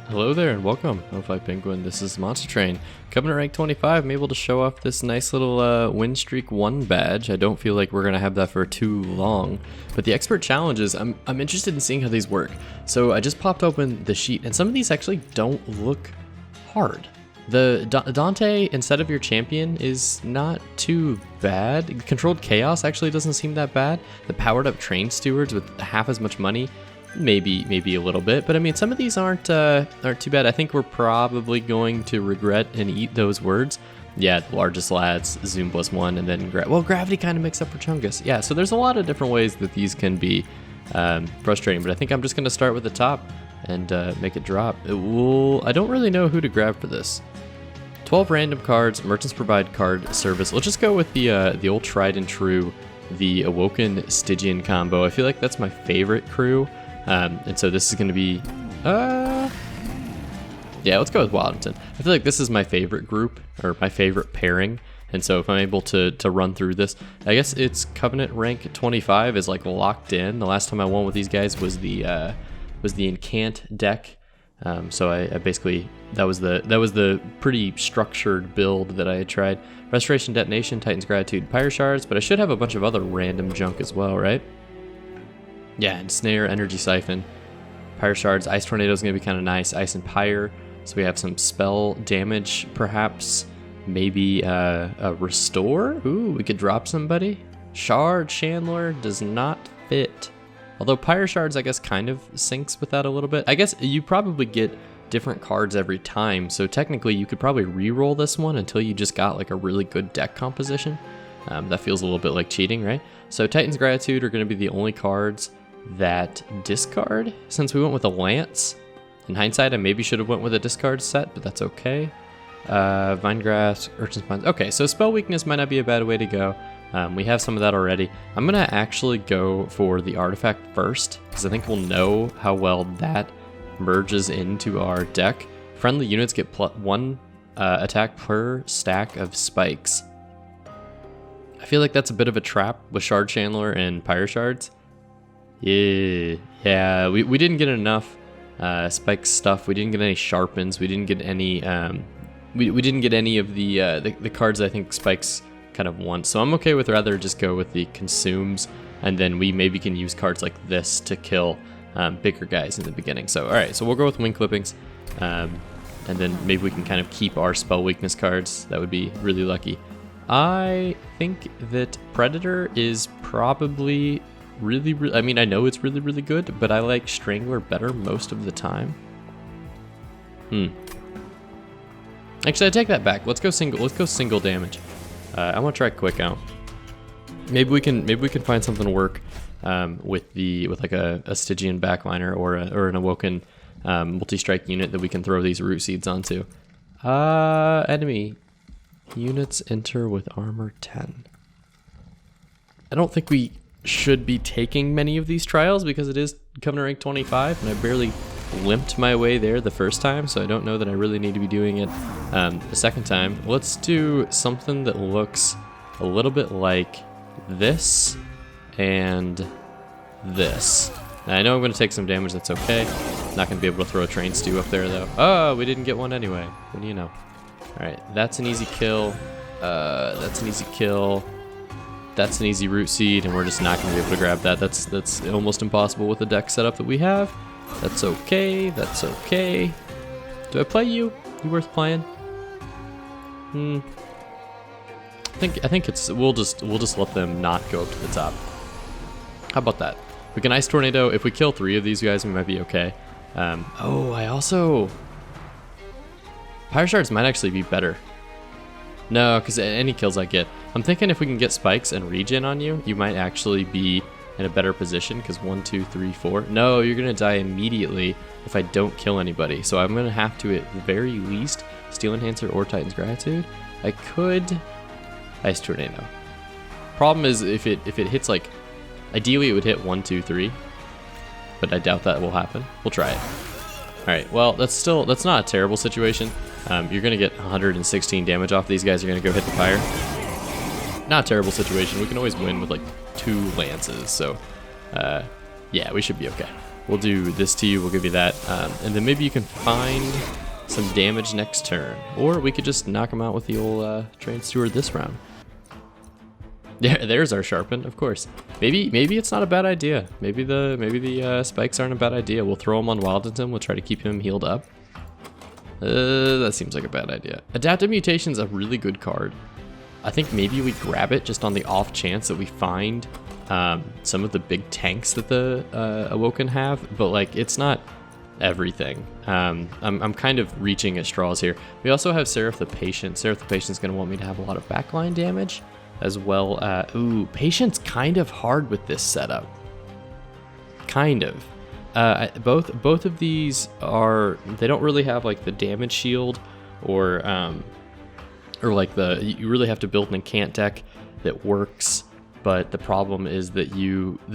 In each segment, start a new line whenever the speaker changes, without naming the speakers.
Hello there and welcome, Snowflake Penguin. This is Monster Train. Coming to rank 25, I'm able to show off this nice little win streak 1 badge. I don't feel like we're going to have that for too long. But the expert challenges, I'm interested in seeing how these work. So I just popped open the sheet and some of these actually don't look hard. The Dante instead of your champion is not too bad. Controlled Chaos actually doesn't seem that bad. The powered up train stewards with half as much money, maybe a little bit, but I mean some of these aren't too bad. I think we're probably going to regret and eat those words. Yeah, the largest lads, zoom +1, and then gravity kind of makes up for Chungus. Yeah, so there's a lot of different ways that these can be frustrating, but I think I'm just going to start with the top and make it drop. I don't really know who to grab for this. 12 random cards, merchants provide card service. Let's just go with the old tried and true, the Awoken Stygian combo. I feel like that's my favorite crew. And so this is going to be, yeah, let's go with Wildington. I feel like this is my favorite group, or my favorite pairing. And so if I'm able to run through this, I guess it's Covenant rank 25 is like locked in. The last time I won with these guys was the Incant deck. So I basically, that was the pretty structured build that I had tried. Restoration, Detonation, Titan's Gratitude, Pyre Shards, but I should have a bunch of other random junk as well, right? Yeah, and Snare, Energy Siphon, Pyre Shards, Ice Tornado is going to be kind of nice, Ice and Pyre, so we have some spell damage, perhaps, maybe a Restore, ooh, we could drop somebody. Shard Chandler does not fit, although Pyre Shards, I guess, kind of syncs with that a little bit. I guess you probably get different cards every time, so technically you could probably re-roll this one until you just got like a really good deck composition. That feels a little bit like cheating, right? So Titan's Gratitude are going to be the only cards that discard, since we went with a Lance. In hindsight, I maybe should have went with a discard set, but that's okay. Vinegrass, Urchin Spines. Okay, so Spell Weakness might not be a bad way to go. We have some of that already. I'm going to actually go for the Artifact first, because I think we'll know how well that merges into our deck. Friendly units get +1 attack per stack of spikes. I feel like that's a bit of a trap with Shard Chandler and Pyre Shards. Yeah, we didn't get enough spike stuff. We didn't get any sharpens. We didn't get any we didn't get any of the cards I think spikes kind of want. So I'm okay with rather just go with the consumes, and then we maybe can use cards like this to kill bigger guys in the beginning. So all right, so we'll go with Wing Clippings, and then maybe we can kind of keep our spell weakness cards. That would be really lucky. I think that Predator is probably really, I mean, I know it's really good, but I like Strangler better most of the time. Actually, I take that back. Let's go single damage. I want to try quick out. Maybe we can find something to work with like a Stygian backliner or an Awoken multi-strike unit that we can throw these root seeds onto. Enemy units enter with armor 10. I don't think we should be taking many of these trials because it is Covenant rank 25 and I barely limped my way there the first time, so I don't know that I really need to be doing it the second time. Let's do something that looks a little bit like this and this. Now, I know I'm going to take some damage, that's okay. Not going to be able to throw a train stew up there though. Oh, we didn't get one anyway. What do you know? Alright, that's an easy kill. That's an easy kill. That's an easy root seed, and we're just not going to be able to grab that. That's almost impossible with the deck setup that we have. That's okay. That's okay. Do I play you? You worth playing? I think it's we'll just let them not go up to the top. How about that? We can Ice Tornado. If we kill 3 of these guys, we might be okay. Oh, I also Pyre Shards might actually be better. No, because any kills I get. I'm thinking if we can get spikes and regen on you, you might actually be in a better position, because 1, 2, 3, 4. No, you're going to die immediately if I don't kill anybody. So I'm going to have to, at the very least, Steel Enhancer or Titan's Gratitude. I could Ice Tornado. Problem is, if it hits, like, ideally it would hit 1, 2, 3. But I doubt that will happen. We'll try it. Alright, well, that's not a terrible situation. You're going to get 116 damage off these guys. You're going to go hit the Pyre. Not a terrible situation. We can always win with like 2 lances. So, yeah, we should be okay. we'll do this to you, we'll give you that, and then maybe you can find some damage next turn. Or we could just knock him out with the old Train Steward this round. Yeah, there's our sharpen, of course. Maybe it's not a bad idea. Maybe the spikes aren't a bad idea. We'll throw him on Wildington. We'll try to keep him healed up. That seems like a bad idea. Adaptive Mutation's a really good card. I think maybe we grab it just on the off chance that we find some of the big tanks that the Awoken have, but like it's not everything. I'm kind of reaching at straws here. We also have Seraph the Patient. Seraph the Patient's going to want me to have a lot of backline damage, as well. Ooh, Patient's kind of hard with this setup. Kind of. Both of these are, they don't really have like the damage shield or like you really have to build an incant deck that works. But the problem is that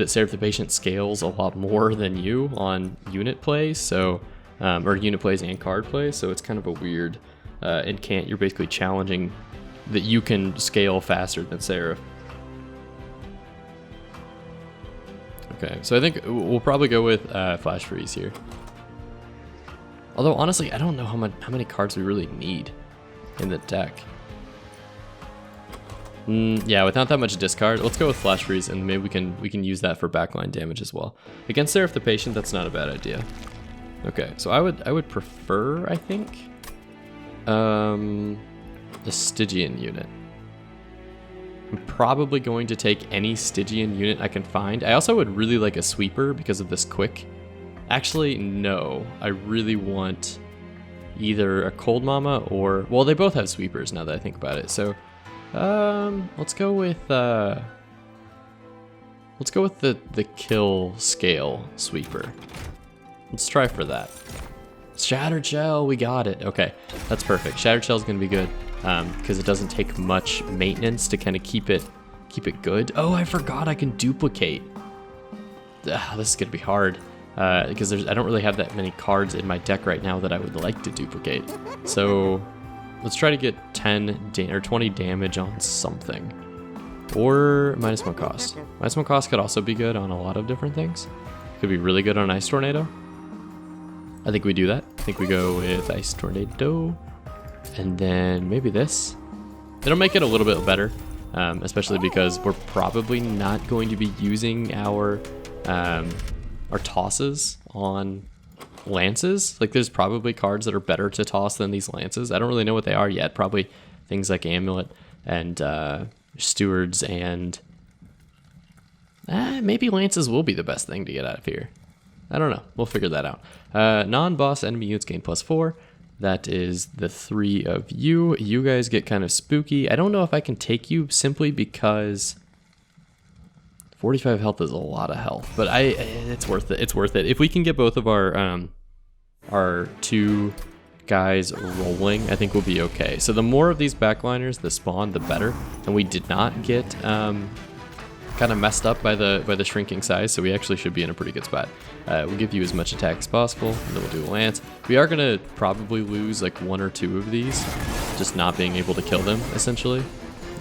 Seraph the Patient scales a lot more than you on unit plays, so or unit plays and card plays, so it's kind of a weird incant. You're basically challenging that you can scale faster than Seraph. Okay, so I think we'll probably go with Flash Freeze here. Although honestly, I don't know how many cards we really need in the deck. Yeah, without that much discard, let's go with Flash Freeze, and maybe we can use that for backline damage as well. Against Seraph the Patient, that's not a bad idea. Okay, so I would prefer, I think, the Stygian unit. I'm probably going to take any Stygian unit I can find. I also would really like a Sweeper because of this quick. Actually, no. I really want either a Cold Mama or, well, they both have Sweepers now that I think about it. So let's go with the kill scale Sweeper. Let's try for that. Shattered Shell, we got it. Okay, that's perfect. Shattered Shell is gonna be good because it doesn't take much maintenance to kind of keep it good. Oh, I forgot I can duplicate. This is gonna be hard because I don't really have that many cards in my deck right now that I would like to duplicate. So let's try to get 10 or 20 damage on something. Or -1 cost. -1 cost could also be good on a lot of different things. Could be really good on Ice Tornado. I think we do that. I think we go with Ice Tornado. And then maybe this. It'll make it a little bit better. Especially because we're probably not going to be using our tosses on lances. Like there's probably cards that are better to toss than these lances. I don't really know what they are yet. Probably things like Amulet and Stewards, and maybe lances will be the best thing to get out of here. I don't know. We'll figure that out. Non-boss enemy units gain +4. That is the 3 of you. You guys get kind of spooky. I don't know if I can take you simply because 45 health is a lot of health, but it's worth it. It's worth it. If we can get both of our 2 guys rolling, I think we'll be okay. So the more of these backliners that spawn, the better. And we did not get kind of messed up by the shrinking size, so we actually should be in a pretty good spot. We'll give you as much attack as possible, and then we'll do a lance. We are gonna probably lose like 1 or 2 of these, just not being able to kill them, essentially.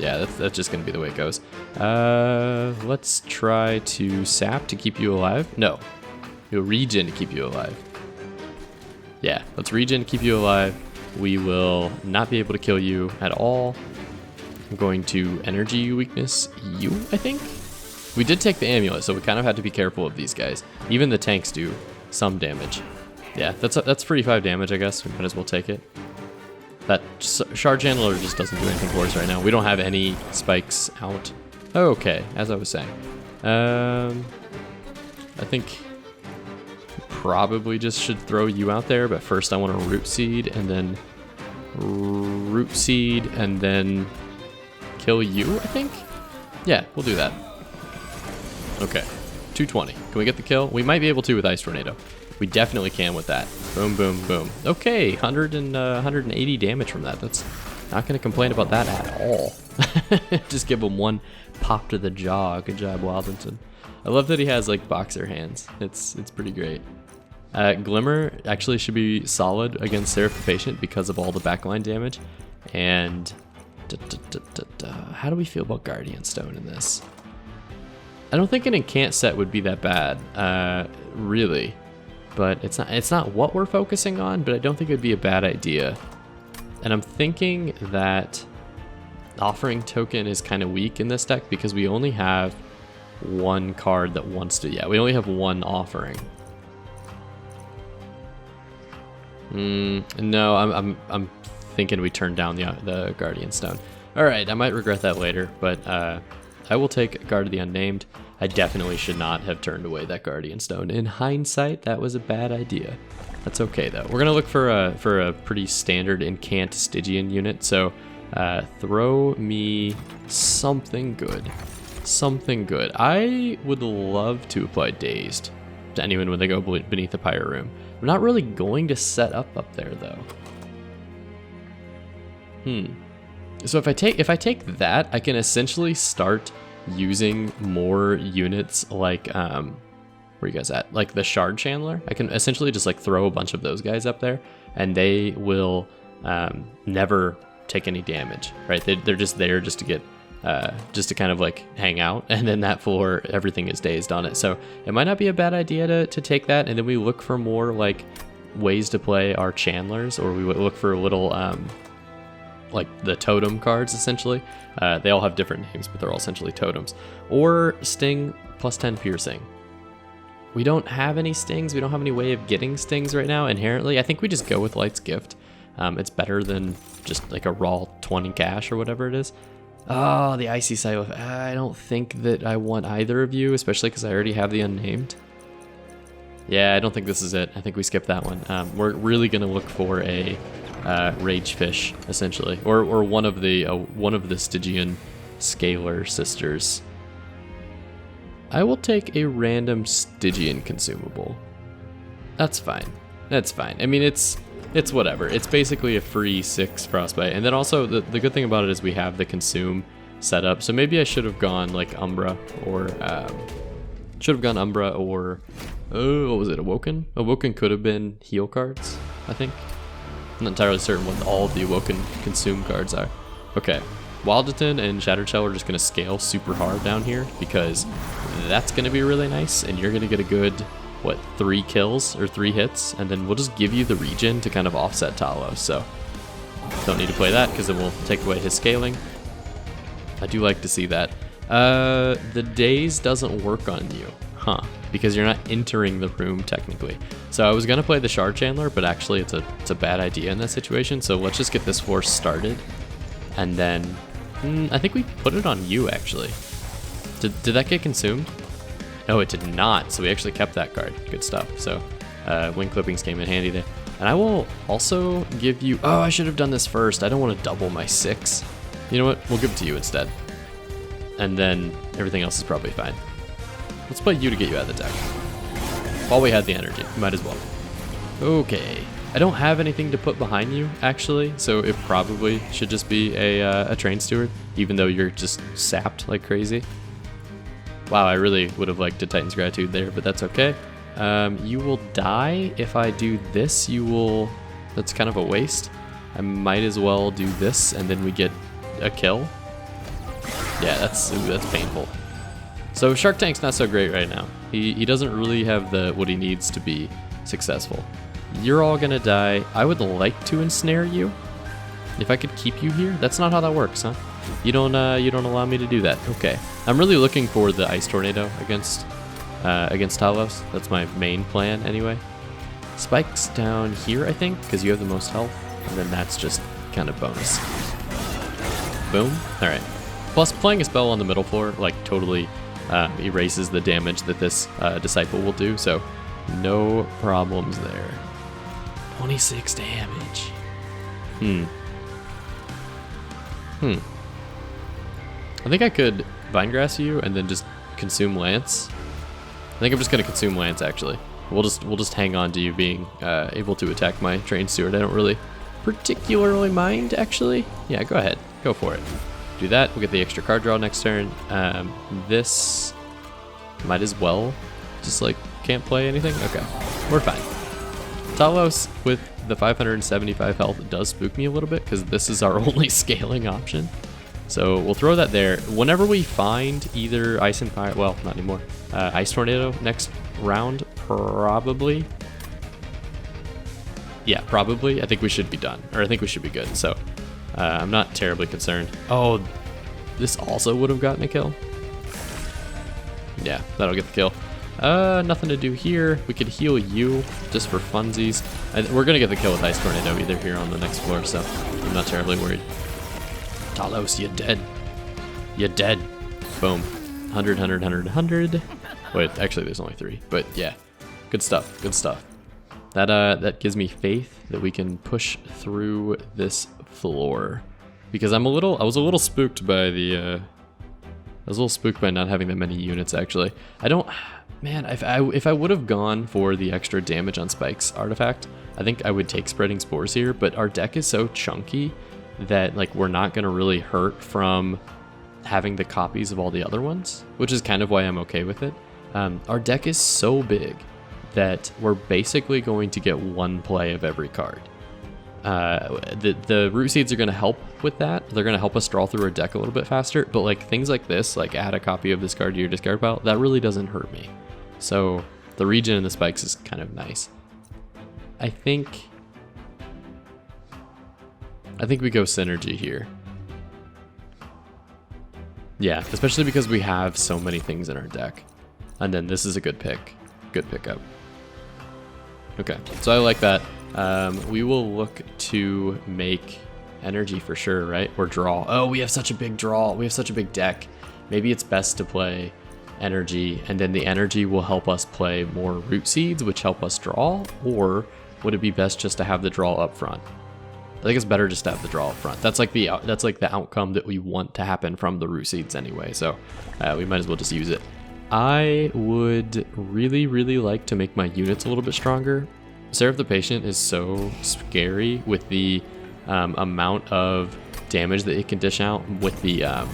Yeah, that's just gonna be the way it goes. Let's try to sap to keep you alive. No, you'll regen to keep you alive. Yeah, let's regen to keep you alive. We will not be able to kill you at all. I'm going to energy weakness you, I think. We did take the amulet, so we kind of had to be careful of these guys. Even the tanks do some damage. Yeah, that's 45 damage, I guess. We might as well take it. That Shard Chandler just doesn't do anything for us right now. We don't have any spikes out. Okay, as I was saying. I think probably just should throw you out there, but first I want to root seed and then root seed and then kill you, I think? Yeah, we'll do that. Okay, 220. Can we get the kill? We might be able to with Ice Tornado. We definitely can with that. Boom, boom, boom. Okay, 180 damage from that. That's not going to complain about that at all. Just give him 1 pop to the jaw. Good job, Wildington. I love that he has like boxer hands. It's pretty great. Glimmer actually should be solid against Seraph the Patient because of all the backline damage. And how do we feel about Guardian Stone in this? I don't think an incant set would be that bad. really. But it's not what we're focusing on, but I don't think it'd be a bad idea. And I'm thinking that offering token is kind of weak in this deck because we only have one card that wants to, yeah, we only have one offering. No, I'm thinking we turn down the Guardian Stone. All right, I might regret that later, but I will take Guard of the Unnamed. I definitely should not have turned away that Guardian Stone. In hindsight, that was a bad idea. That's okay though. We're gonna look for a pretty standard incant Stygian unit. So throw me something good. Something good. I would love to apply Dazed to anyone when they go beneath the Pyre Room. I'm not really going to set up there though. So if I take that, I can essentially start using more units like where you guys at? Like the Shard Chandler. I can essentially just like throw a bunch of those guys up there, and they will never take any damage, right? They're just there just to get just to kind of like hang out, and then that floor everything is dazed on it. So it might not be a bad idea to take that, and then we look for more like ways to play our Chandlers, or we would look for a little like the totem cards essentially. They all have different names, but they're all essentially totems. Or Sting plus 10 piercing. We don't have any stings. We don't have any way of getting stings right now inherently. I think we just go with Light's Gift. It's better than just like a raw 20 cash or whatever it is. Oh, the Icy Silo. I don't think that I want either of you, especially because I already have the Unnamed. Yeah, I don't think this is it. I think we skipped that one. We're really gonna look for a Rage Fish, essentially, or one of the Stygian Scalar sisters. I will take a random Stygian consumable. That's fine. That's fine. I mean, it's whatever. It's basically a free 6 Frostbite, and then also the good thing about it is we have the consume set up. So maybe I should have gone like Umbra or oh, what was it? Awoken. Awoken could have been heal cards, I think. I'm not entirely certain what all of the Awoken consume cards are. Okay, Wilderton and Shattered Shell are just going to scale super hard down here because that's going to be really nice, and you're going to get a good, what, 3 kills or 3 hits, and then we'll just give you the regen to kind of offset Talos. So don't need to play that because it will take away his scaling. I do like to see that. The Daze doesn't work on you, huh? Because you're not entering the room technically. So I was gonna play the Shard Chandler, but actually it's a bad idea in that situation. So let's just get this force started, and then I think we put it on you actually. Did that get consumed? No, it did not. So we actually kept that card. Good stuff. So Wing Clippings came in handy there. And I will also give you. Oh, I should have done this first. I don't want to double my 6. You know what? We'll give it to you instead. And then everything else is probably fine. Let's play you to get you out of the deck. While we had the energy, might as well. Okay. I don't have anything to put behind you, actually, so it probably should just be a Train Steward, even though you're just sapped like crazy. Wow, I really would have liked a Titan's Gratitude there, but that's okay. You will die if I do this. You will... That's kind of a waste. I might as well do this, and then we get a kill. Yeah, that's painful. So Shark Tank's not so great right now. He doesn't really have what he needs to be successful. You're all gonna die. I would like to ensnare you. If I could keep you here. That's not how that works, huh? You don't allow me to do that. Okay. I'm really looking for the Ice Tornado against Talos. That's my main plan anyway. Spikes down here, I think, because you have the most health, and then that's just kind of bonus. Boom. All right. Plus, playing a spell on the middle floor like totally erases the damage that this disciple will do, so no problems there. 26 damage. I think I could Vinegrass you and then just consume Lance. I think I'm just gonna consume Lance actually. We'll just hang on to you being able to attack my Train Steward. I don't really particularly mind actually. Yeah, go ahead, go for it. Do that. We'll get the extra card draw next turn. This might as well just like can't play anything. Okay, we're fine. Talos with the 575 health does spook me a little bit because this is our only scaling option. So we'll throw that there. Whenever we find either Ice and Fire, well, not anymore, Ice Tornado next round, probably. Yeah, probably. I think we should be done, or I think we should be good. So I'm not terribly concerned. Oh, this also would have gotten a kill. Yeah, that'll get the kill. Nothing to do here. We could heal you just for funsies. We're gonna get the kill with Ice Tornado either here on the next floor, so I'm not terribly worried. Talos, you're dead. You're dead. Boom. 100, 100, 100, 100. Wait, actually there's only 3, but yeah. Good stuff, good stuff. That gives me faith that we can push through this floor. Because I was a little spooked by the, I was a little spooked by not having that many units, actually. Man, if I would have gone for the extra damage on Spike's artifact, I think I would take Spreading Spores here, but our deck is so chunky that, like, we're not going to really hurt from having the copies of all the other ones, which is kind of why I'm okay with it. Our deck is so big that we're basically going to get one play of every card. The root seeds are going to help with that. They're going to help us draw through our deck a little bit faster, but like things like this, like add a copy of this card to your discard pile, that really doesn't hurt me. So the regen and the spikes is kind of nice. I think we go synergy here. Yeah, especially because we have so many things in our deck. And then this is a good pick. Good pickup. Okay, so I like that. We will look to make energy for sure, right? Or draw. Oh, we have such a big draw. We have such a big deck. Maybe it's best to play energy, and then the energy will help us play more root seeds, which help us draw. Or would it be best just to have the draw up front? I think it's better just to have the draw up front. That's like the outcome that we want to happen from the root seeds anyway. So we might as well just use it. I would really, really like to make my units a little bit stronger. Seraph the Patient is so scary with the amount of damage that it can dish out with the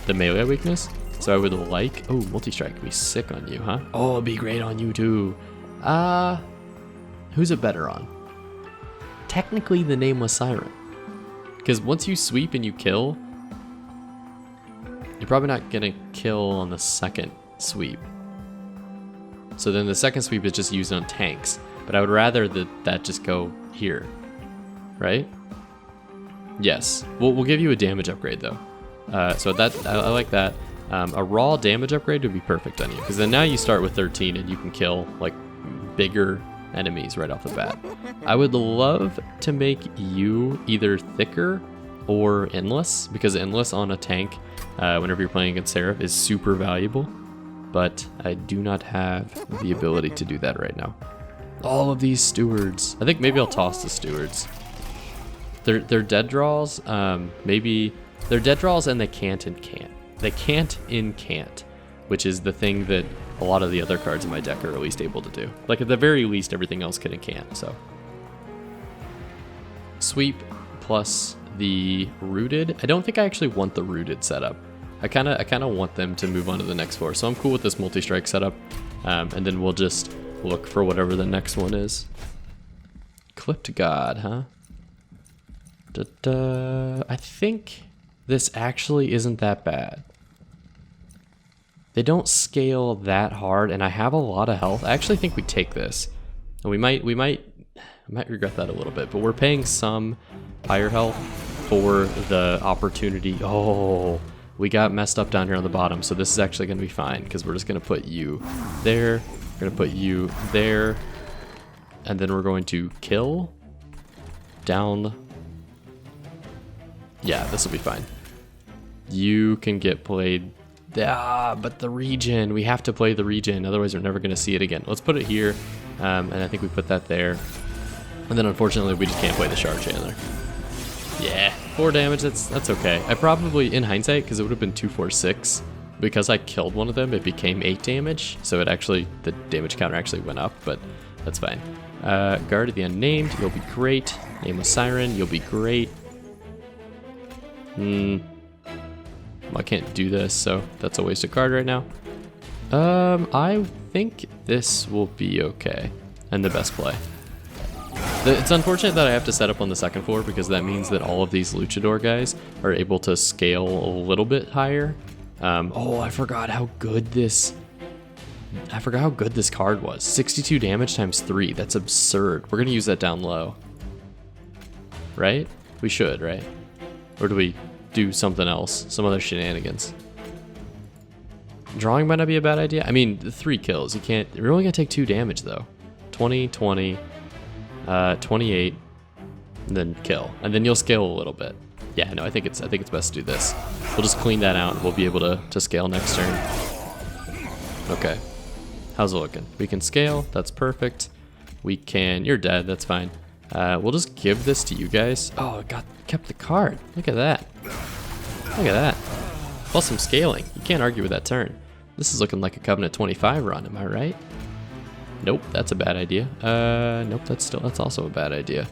melee weakness. So I would like... Oh, multi-strike would be sick on you, huh? Oh, it'd be great on you too. Who's it better on? Technically, the Nameless Siren. Because once you sweep and you kill, you're probably not going to kill on the second sweep. So then the second sweep is just used on tanks. But I would rather that just go here, right? Yes. We'll give you a damage upgrade though. So that I like that. A raw damage upgrade would be perfect on you, because then now you start with 13 and you can kill like bigger enemies right off the bat. I would love to make you either thicker or endless, because endless on a tank, whenever you're playing against Seraph, is super valuable. But I do not have the ability to do that right now. All of these stewards. I think maybe I'll toss the stewards. They're dead draws. Maybe they're dead draws and they can't and can't. They can't and can't, which is the thing that a lot of the other cards in my deck are at least able to do. Like at the very least, everything else can and can't. So sweep plus the rooted. I don't think I actually want the rooted setup. I kind of want them to move on to the next floor. So I'm cool with this multi-strike setup, and then we'll just look for whatever the next one is. Clipped God, huh? I think this actually isn't that bad. They don't scale that hard, and I have a lot of health. I actually think we take this, and we might regret that a little bit. But we're paying some higher health for the opportunity. Oh, we got messed up down here on the bottom, so this is actually going to be fine, because we're just going to put you there. We're going to put you there, and then we're going to kill down. Yeah, this will be fine. You can get played. But the regen, we have to play the regen, otherwise we're never going to see it again. Let's put it here, and I think we put that there. And then unfortunately we just can't play the Shard Chandler. Yeah, 4 damage, that's okay. I probably, in hindsight, because it would have been 2, 4, 6, because I killed one of them, it became 8 damage, so it actually, the damage counter actually went up, but that's fine. Guard of the Unnamed, you'll be great. Nameless Siren, you'll be great. I can't do this, so that's a wasted card right now. I think this will be okay, and the best play. It's unfortunate that I have to set up on the second floor, because that means that all of these luchador guys are able to scale a little bit higher. Oh, I forgot how good this I forgot how good this card was. 62 damage times 3. That's absurd. We're going to use that down low. Right? We should, right? Or do we do something else? Some other shenanigans? Drawing might not be a bad idea. I mean, 3 kills. You can't... You're only going to take 2 damage, though. 20, 20, 28, and then kill. And then you'll scale a little bit. Yeah, no, I think it's best to do this. We'll just clean that out and we'll be able to scale next turn. Okay. How's it looking? We can scale. That's perfect. We can... You're dead. That's fine. We'll just give this to you guys. Oh, it kept the card. Look at that. Look at that. Plus some scaling. You can't argue with that turn. This is looking like a Covenant 25 run, am I right? Nope, that's a bad idea. Nope, that's also a bad idea.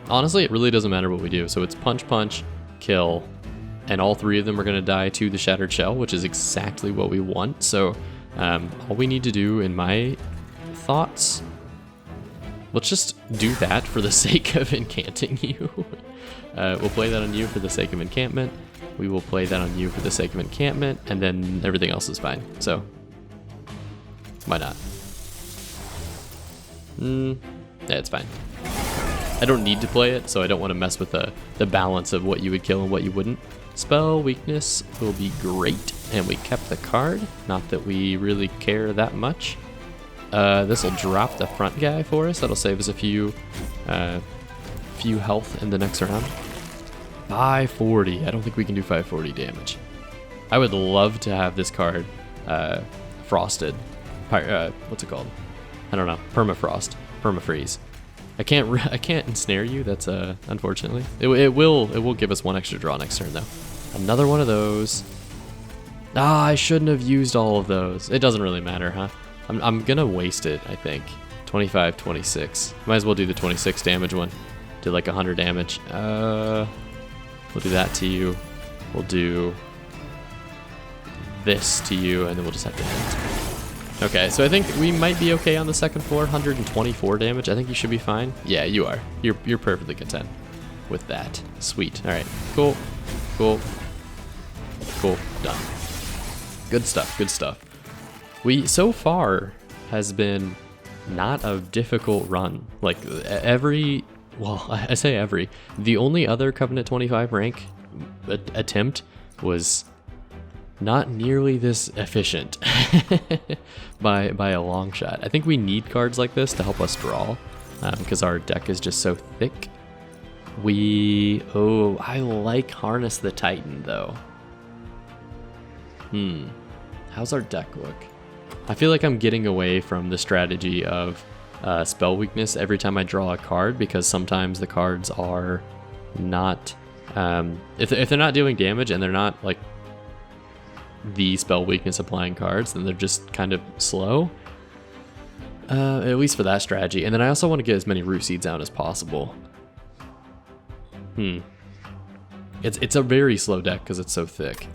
Honestly, it really doesn't matter what we do. So it's punch, punch, kill, and all 3 of them are gonna die to the Shattered Shell, which is exactly what we want. So all we need to do, in my thoughts, let's just do that for the sake of incanting you. We'll play that on you for the sake of encampment. We will play that on you for the sake of encampment, and then everything else is fine. So, why not? Yeah, it's fine. I don't need to play it, so I don't want to mess with the balance of what you would kill and what you wouldn't. Spell weakness will be great, and we kept the card. Not that we really care that much. This will drop the front guy for us. That'll save us a few health in the next round. 540. I don't think we can do 540 damage. I would love to have this card frosted. What's it called? I don't know. Permafrost. Permafreeze. I can't ensnare you. That's unfortunately. It will give us 1 extra draw next turn though. Another one of those. Ah, I shouldn't have used all of those. It doesn't really matter, huh? I'm gonna waste it, I think. 25, 26. Might as well do the 26 damage one. Do like 100 damage. We'll do that to you. We'll do this to you, and then we'll just have to end. Okay, so I think we might be okay on the second floor. 124 damage. I think you should be fine. Yeah, you are. You're perfectly content with that. Sweet. All right. Cool. Cool. Cool. Done. Good stuff. Good stuff. We so far has been not a difficult run. Like I say every. The only other Covenant 25 rank attempt was not nearly this efficient by a long shot. I think we need cards like this to help us draw because our deck is just so thick. I like Harness the Titan though. How's our deck look? I feel like I'm getting away from the strategy of spell weakness every time I draw a card, because sometimes the cards are not if they're not doing damage and they're not like the spell weakness applying cards, then they're just kind of slow, at least for that strategy. And then I also want to get as many root seeds out as possible. It's a very slow deck because it's so thick.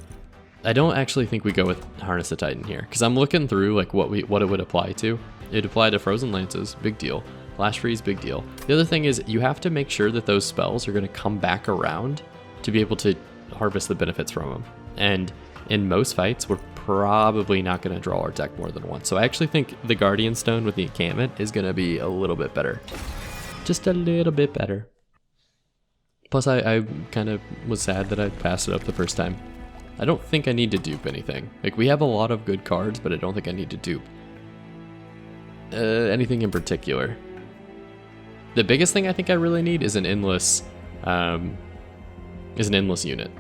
I don't actually think we go with Harness the Titan here, because I'm looking through like what it would apply to. It'd apply to Frozen Lances, big deal. Flash Freeze, big deal. The other thing is you have to make sure that those spells are going to come back around to be able to harvest the benefits from them. And in most fights, we're probably not going to draw our deck more than once. So I actually think the Guardian Stone with the encampment is going to be a little bit better. Just a little bit better. Plus, I kind of was sad that I passed it up the first time. I don't think I need to dupe anything. Like, we have a lot of good cards, but I don't think I need to dupe anything in particular. The biggest thing I think I really need is an endless unit.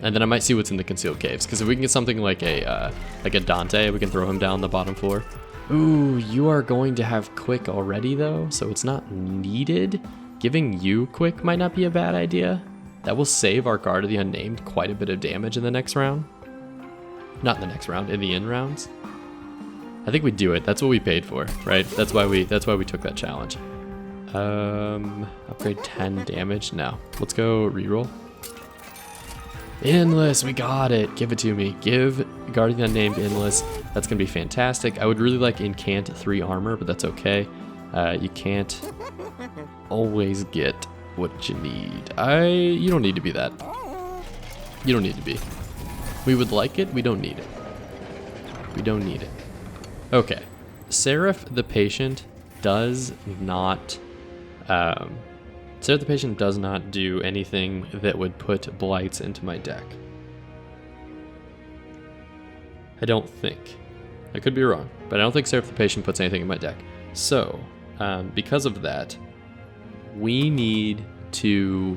And then I might see what's in the concealed caves, because if we can get something like a Dante, we can throw him down the bottom floor. Ooh, you are going to have quick already though, so it's not needed. Giving you quick might not be a bad idea. That will save our Guard of the Unnamed quite a bit of damage in the next round. Not in the next round, in the end rounds. I think we do it. That's what we paid for, right? That's why we took that challenge. Upgrade 10 damage. No. Let's go reroll. Endless, we got it. Give it to me. Give Guard of the Unnamed Endless. That's gonna be fantastic. I would really like Incant 3 armor, but that's okay. You can't always get what you need. You don't need to be that. You don't need to be. We would like it, we don't need it. We don't need it. Okay. Seraph the Patient does not... Seraph the Patient does not do anything that would put blights into my deck. I don't think. I could be wrong, but I don't think Seraph the Patient puts anything in my deck. So, because of that, we need to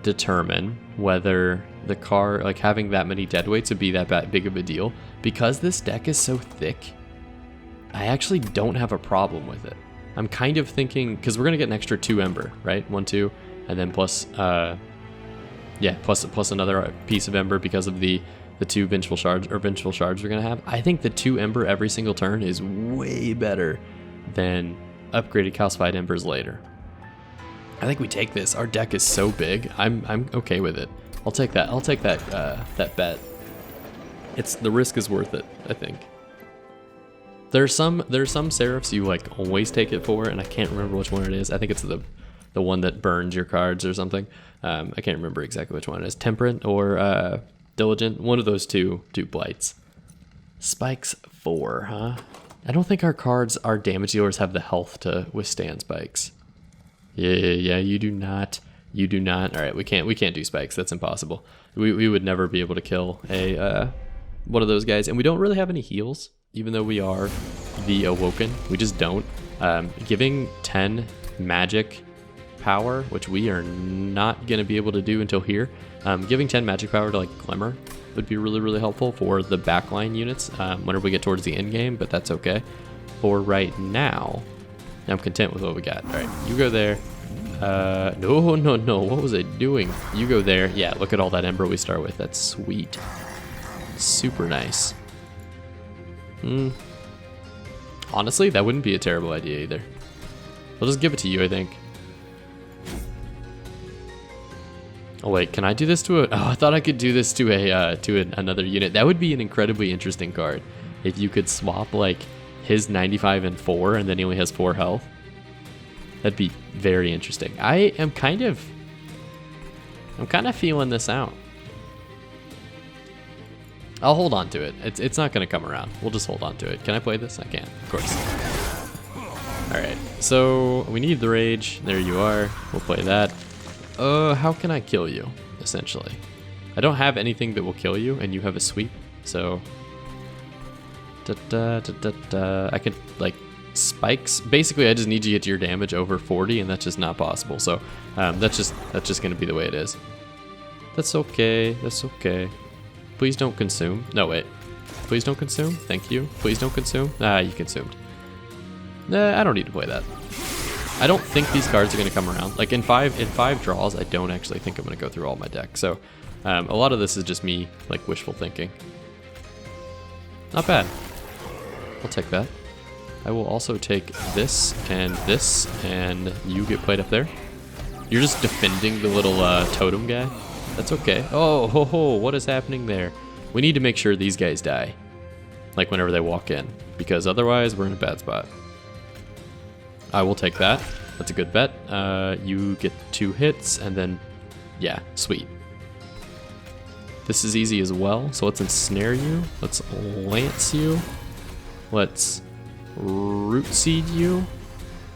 determine whether the card, like having that many deadweights would be that big of a deal. Because this deck is so thick, I actually don't have a problem with it. I'm kind of thinking, because we're going to get an extra 2 Ember, right? 1, 2, and then plus another piece of Ember because of the 2 Vengeful Shards we're going to have. I think the 2 Ember every single turn is way better than upgraded calcified Embers later. I think we take this. Our deck is so big. I'm okay with it. I'll take that. I'll take that bet. The risk is worth it, I think. There's some Seraphs you like always take it for, and I can't remember which one it is. I think it's the one that burns your cards or something. I can't remember exactly which one it is. Temperate or Diligent. One of those two blights. Spikes 4, huh? I don't think our damage dealers have the health to withstand spikes. Yeah, you do not. You do not. All right, we can't do spikes. That's impossible. We would never be able to kill a one of those guys, and we don't really have any heals. Even though we are the Awoken, we just don't. Giving 10 magic power, which we are not going to be able to do until here. Giving 10 magic power to like Glimmer would be really, really helpful for the backline units whenever we get towards the end game, but that's okay. For right now, I'm content with what we got. All right, you go there. No, what was I doing? You go there. Yeah, look at all that Ember we start with. That's sweet. Super nice. Honestly, that wouldn't be a terrible idea either. We'll just give it to you, I think. Oh wait, can I do this to a... Oh, I thought I could do this to another unit. That would be an incredibly interesting card. If you could swap like his 95 and 4 and then he only has 4 health. That'd be very interesting. I'm kind of feeling this out. I'll hold on to it. It's not going to come around. We'll just hold on to it. Can I play this? I can, of course. Alright, so we need the Rage. There you are. We'll play that. How can I kill you, essentially? I don't have anything that will kill you, and you have a sweep, so... I could, like, spikes. Basically, I just need you to get your damage over 40, and that's just not possible. So, that's just going to be the way it is. That's okay. That's okay. Please don't consume. No, wait. Please don't consume. Thank you. Please don't consume. Ah, you consumed. Nah, I don't need to play that. I don't think these cards are going to come around. Like in five draws, I don't actually think I'm going to go through all my deck. So a lot of this is just me like wishful thinking. Not bad. I'll take that. I will also take this, and you get played up there. You're just defending the little totem guy. That's okay. Oh, ho, ho, what is happening there? We need to make sure these guys die. Like whenever they walk in. Because otherwise, we're in a bad spot. I will take that. That's a good bet. You get 2 hits, and then, yeah, sweet. This is easy as well. So let's ensnare you. Let's lance you. Let's root seed you.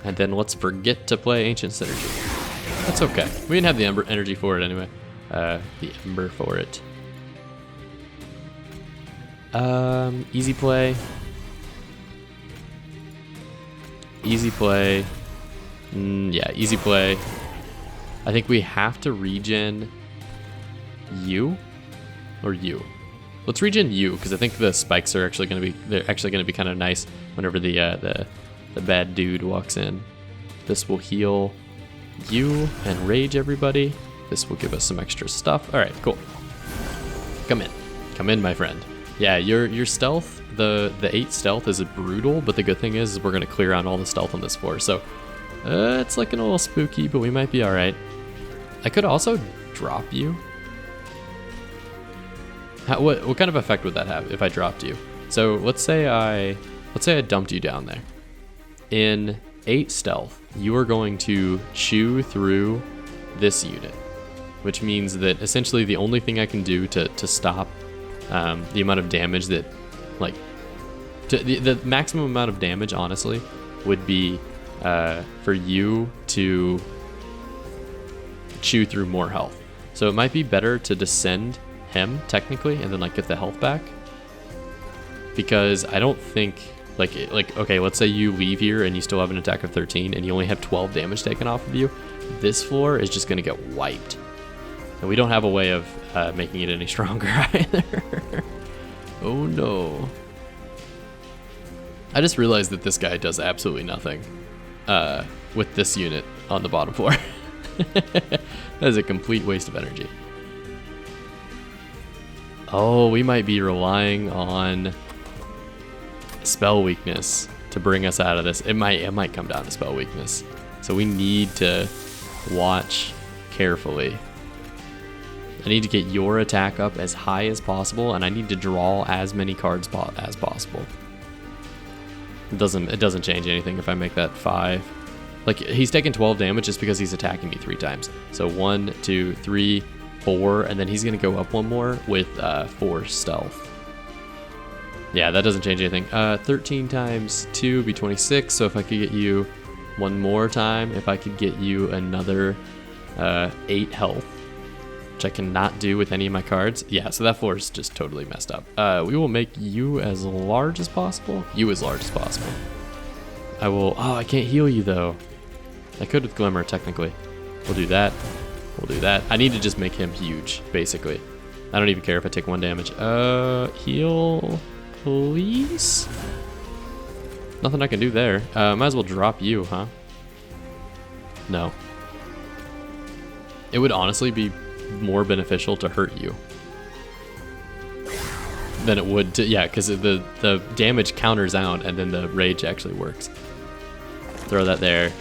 And then let's forget to play Ancient Synergy. That's okay. We didn't have the energy for it anyway. The Ember for it. Easy play. Easy play. Yeah, easy play. I think we have to regen you or you. Let's regen you because I think the spikes are actually going to be kind of nice whenever the bad dude walks in. This will heal you and rage everybody. This will give us some extra stuff. All right, cool. Come in, my friend. Yeah, your stealth. The 8 stealth is brutal, but the good thing is we're gonna clear out all the stealth on this floor. So it's looking a little spooky, but we might be all right. I could also drop you. What kind of effect would that have if I dropped you? So let's say I dumped you down there. In 8 stealth, you are going to chew through this unit, which means that essentially the only thing I can do to stop the amount of damage that, like, the maximum amount of damage, honestly, would be for you to chew through more health. So it might be better to descend him, technically, and then, like, get the health back. Because I don't think, like, okay, let's say you leave here and you still have an attack of 13 and you only have 12 damage taken off of you. This floor is just going to get wiped. And we don't have a way of making it any stronger either. Oh no. I just realized that this guy does absolutely nothing with this unit on the bottom floor. That is a complete waste of energy. Oh, we might be relying on spell weakness to bring us out of this. It might come down to spell weakness. So we need to watch carefully. I need to get your attack up as high as possible, and I need to draw as many cards as possible. It doesn't change anything if I make that 5. Like, he's taking 12 damage just because he's attacking me 3 times. So 1, 2, 3, 4, and then he's gonna go up 1 more with 4 stealth. Yeah, that doesn't change anything. 13 times 2 would be 26. So if I could get you 1 more time, if I could get you another 8 health, which I cannot do with any of my cards. Yeah, so that floor is just totally messed up. We will make you as large as possible. You as large as possible. I will, oh, I can't heal you though. I could with Glimmer, technically. We'll do that. We'll do that. I need to just make him huge, basically. I don't even care if I take 1 damage. Heal, please? Nothing I can do there. Might as well drop you, huh? No. It would honestly be more beneficial to hurt you than it would to, yeah, because the damage counters out and then the rage actually works. Throw that there.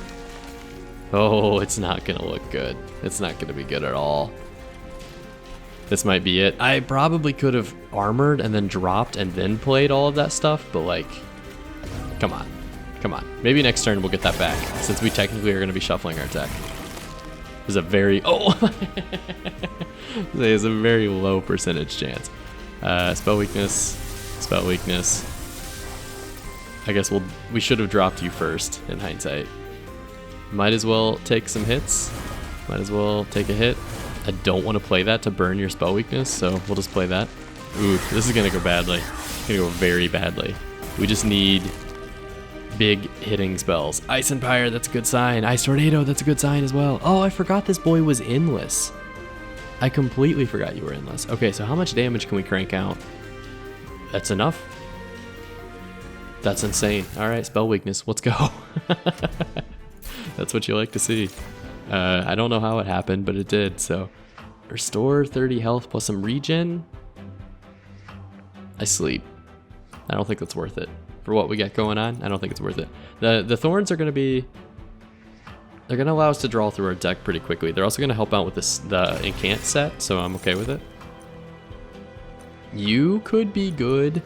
Oh, it's not gonna look good. It's not gonna be good at all. This might be it. I probably could have armored and then dropped and then played all of that stuff, but like, come on. Come on. Maybe next turn we'll get that back, since we technically are gonna be shuffling our deck. There's a very, there's a very low percentage chance. Spell weakness, spell weakness. I guess we should have dropped you first in hindsight. Might as well take some hits. Might as well take a hit. I don't want to play that to burn your spell weakness, so we'll just play that. Ooh, this is gonna go badly. It's gonna go very badly. We just need big hitting spells. Ice Empire, that's a good sign. Ice Tornado, that's a good sign as well. Oh, I forgot this boy was endless. I completely forgot you were endless. Okay, so how much damage can we crank out? That's enough. That's insane. All right, spell weakness, let's go. That's what you like to see. I don't know how it happened, but it did. So restore 30 health plus some regen. I sleep. I don't think that's worth it. For what we got going on, I don't think it's worth it. The thorns are going to be, they're going to allow us to draw through our deck pretty quickly. They're also going to help out with the incant set, so I'm okay with it. You could be good,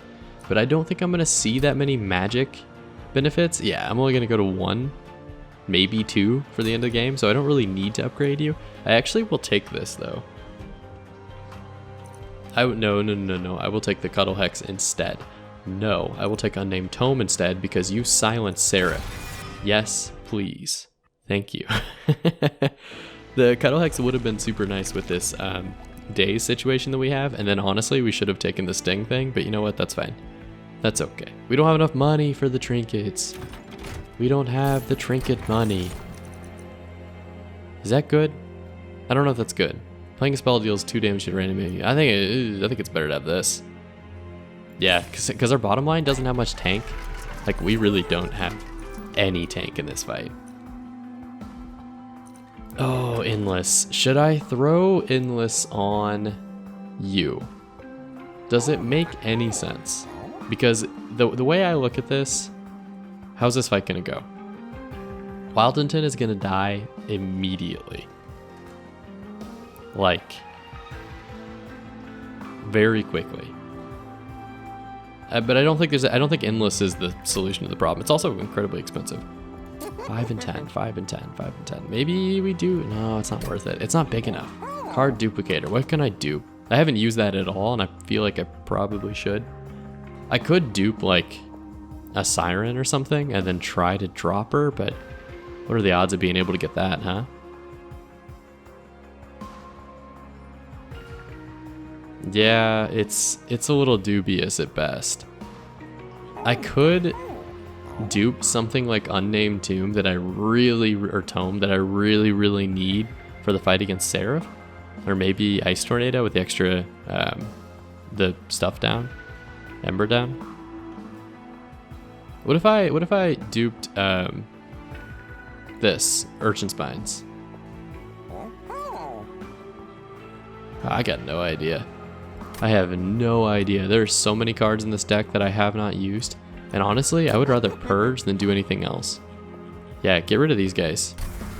but I don't think I'm going to see that many magic benefits. Yeah, I'm only going to go to 1, maybe 2 for the end of the game, so I don't really need to upgrade you. I actually will take this though. No. I will take the Cuddle Hex instead. No, I will take Unnamed Tome instead because you silence Seraph. Yes, please. Thank you. The Cuddle Hex would have been super nice with this daze situation that we have, and then honestly we should have taken the Sting thing, but you know what, that's fine. That's okay. We don't have enough money for the trinkets. We don't have the trinket money. Is that good? I don't know if that's good. Playing a spell deals 2 damage to random enemy. I think it's better to have this. Yeah, because our bottom line doesn't have much tank. Like, we really don't have any tank in this fight. Oh, Endless. Should I throw Endless on you? Does it make any sense? Because the way I look at this, how's this fight going to go? Wildington is going to die immediately. Like, very quickly. But I don't think Endless is the solution to the problem. It's also incredibly expensive. 5 and 10, 5 and 10, 5 and 10. Maybe we do. No, it's not worth it. It's not big enough. Card duplicator. What can I do? I haven't used that at all, and I feel like I probably should. I could dupe like a Siren or something and then try to drop her, but what are the odds of being able to get that, huh? Yeah, it's a little dubious at best. I could dupe something like Unnamed Tomb that I really, or Tome that I really need for the fight against Seraph, or maybe Ice Tornado with the extra the stuff down, Ember down. What if I duped this Urchin Spines? I got no idea. I have no idea. There are so many cards in this deck that I have not used. And honestly, I would rather purge than do anything else. Yeah, get rid of these guys.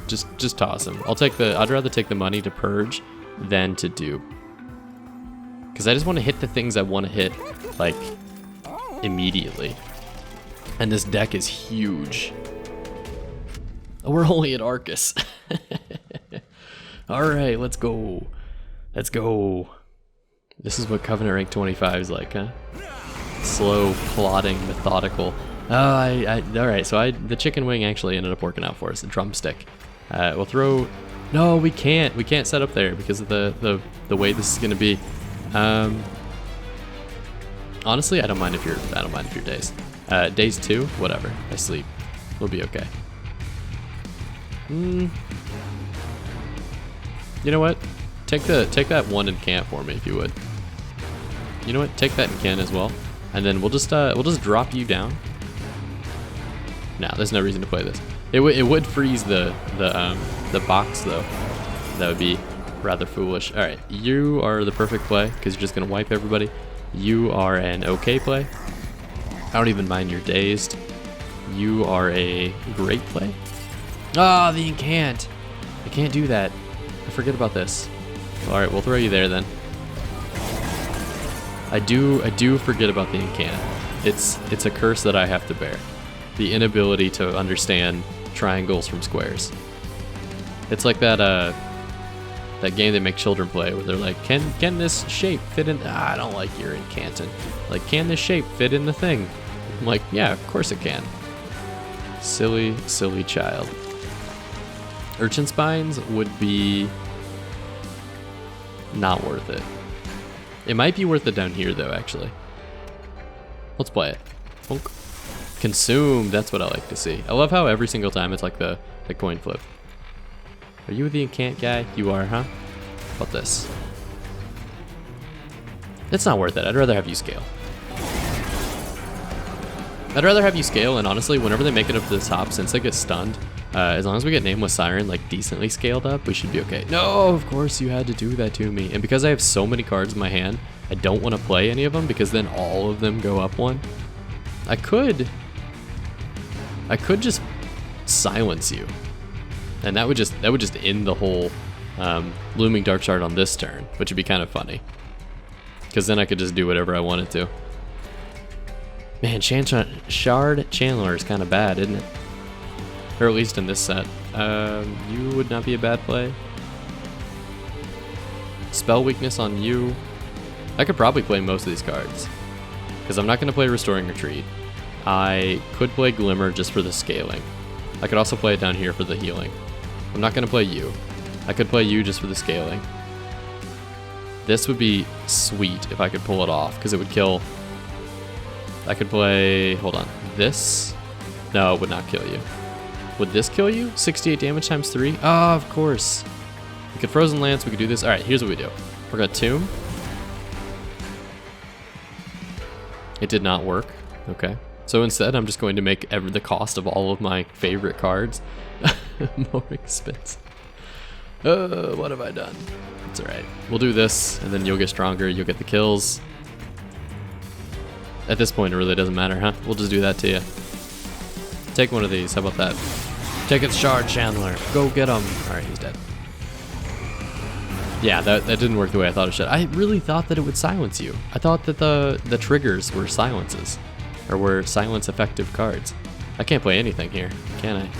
Just toss them. I'd rather take the money to purge than to dupe. Because I just want to hit the things I want to hit, like, immediately. And this deck is huge. Oh, we're only at Arcus. Alright, let's go. Let's go. This is what Covenant rank 25 is like, huh? Slow, plodding, methodical. Oh, alright, so the chicken wing actually ended up working out for us, the drumstick. We'll throw, no, we can't set up there because of the way this is gonna be. Honestly, I don't mind if you're days. Days 2, whatever, I sleep, we'll be okay. You know what? Take that one in camp for me if you would. You know what? Take that in can as well, and then we'll just drop you down. No, there's no reason to play this. It would freeze the box though. That would be rather foolish. All right, you are the perfect play because you're just gonna wipe everybody. You are an okay play. I don't even mind your dazed. You are a great play. Ah, the incant. I can't do that. I forget about this. All right, we'll throw you there then. I do forget about the incant. It's a curse that I have to bear. The inability to understand triangles from squares. It's like that game they make children play where they're like, can this shape fit in? I don't like your incanting. Like, can this shape fit in the thing? I'm like, yeah, of course it can. Silly child. Urchin Spines would be not worth it. It might be worth it down here though, actually. Let's play it. Bonk. Consume, that's what I like to see. I love how every single time it's like the coin flip. Are you the incant guy? You are, huh? How about this? It's not worth it. I'd rather have you scale. And honestly, whenever they make it up to the top, since they get stunned, as long as we get Nameless Siren like decently scaled up, we should be okay. No, of course you had to do that to me. And because I have so many cards in my hand, I don't want to play any of them because then all of them go up one. I could just silence you, and that would just end the whole Looming Dark Shard on this turn, which would be kind of funny. Because then I could just do whatever I wanted to. Man, Shard Chandler is kind of bad, isn't it? Or at least in this set. You would not be a bad play. Spell weakness on you. I could probably play most of these cards. Because I'm not going to play Restoring Retreat. I could play Glimmer just for the scaling. I could also play it down here for the healing. I'm not going to play you. I could play you just for the scaling. This would be sweet if I could pull it off, because it would kill... I could play... hold on. This? No, it would not kill you. Would this kill you? 68 damage times 3? Oh, of course. We could Frozen Lance, we could do this. Alright, here's what we do. We're gonna Tomb. It did not work. Okay. So instead, I'm just going to make the cost of all of my favorite cards more expensive. What have I done? It's alright. We'll do this, and then you'll get stronger, you'll get the kills. At this point, it really doesn't matter, huh? We'll just do that to you. Take one of these, how about that? Take it, Shard Chandler. Go get him. Alright, he's dead. Yeah, that didn't work the way I thought it should. I really thought that it would silence you. I thought that the triggers were silences. Or were silence effective cards. I can't play anything here, can I?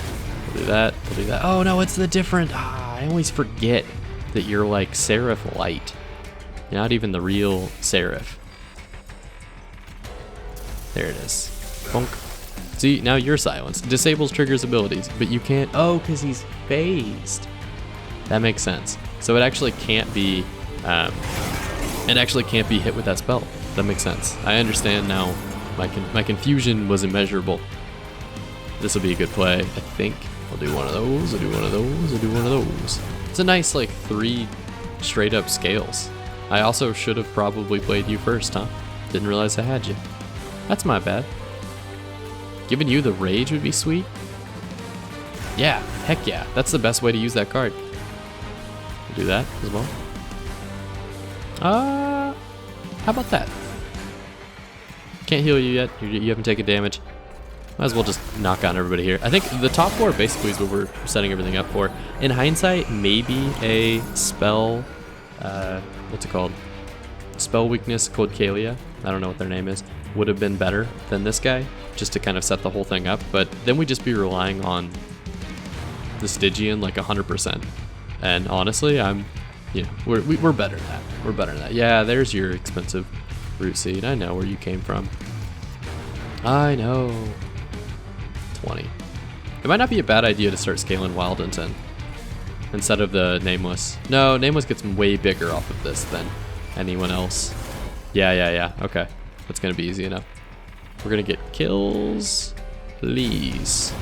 We'll do that, we'll do that. Oh no, it's the different... I always forget that you're like Seraph Light. You're not even the real Seraph. There it is. Bonk. See, now you're silenced. Disables triggers abilities, but you can't. Oh, because he's phased. That makes sense. So it actually can't be. It actually can't be hit with that spell. That makes sense. I understand now. My confusion was immeasurable. This will be a good play. I think I'll do one of those. I'll do one of those. I'll do one of those. It's a nice like 3 straight up scales. I also should have probably played you first, huh? Didn't realize I had you. That's my bad. Giving you the rage would be sweet. Yeah, heck yeah. That's the best way to use that card. Do that as well. How about that? Can't heal you yet. You haven't taken damage. Might as well just knock on everybody here. I think the top 4 basically is what we're setting everything up for. In hindsight, maybe a spell, what's it called? Spell weakness Codcalia. I don't know what their name is. Would have been better than this guy, just to kind of set the whole thing up. But then we'd just be relying on the Stygian like 100%. And honestly, we're better than that. We're better than that. Yeah, there's your expensive root seed. I know where you came from. I know. 20. It might not be a bad idea to start scaling Wild Intent instead of the Nameless. No, Nameless gets way bigger off of this than anyone else. Yeah. Okay. That's going to be easy enough. We're going to get kills. Please.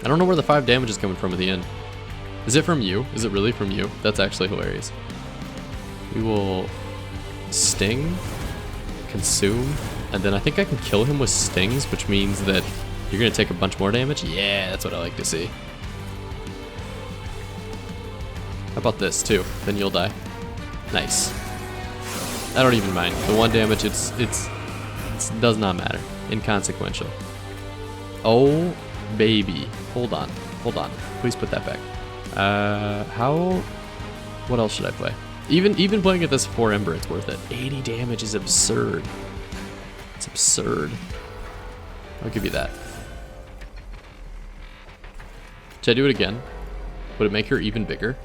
I don't know where the 5 damage is coming from at the end. Is it from you? Is it really from you? That's actually hilarious. We will sting, consume, and then I think I can kill him with stings, which means that you're going to take a bunch more damage. Yeah, that's what I like to see. How about this too? Then you'll die. Nice. I don't even mind. The 1 damage, it does not matter. Inconsequential. Oh, baby. Hold on. Please put that back. What else should I play? Even playing at this 4 Ember, it's worth it. 80 damage is absurd. It's absurd. I'll give you that. Should I do it again? Would it make her even bigger?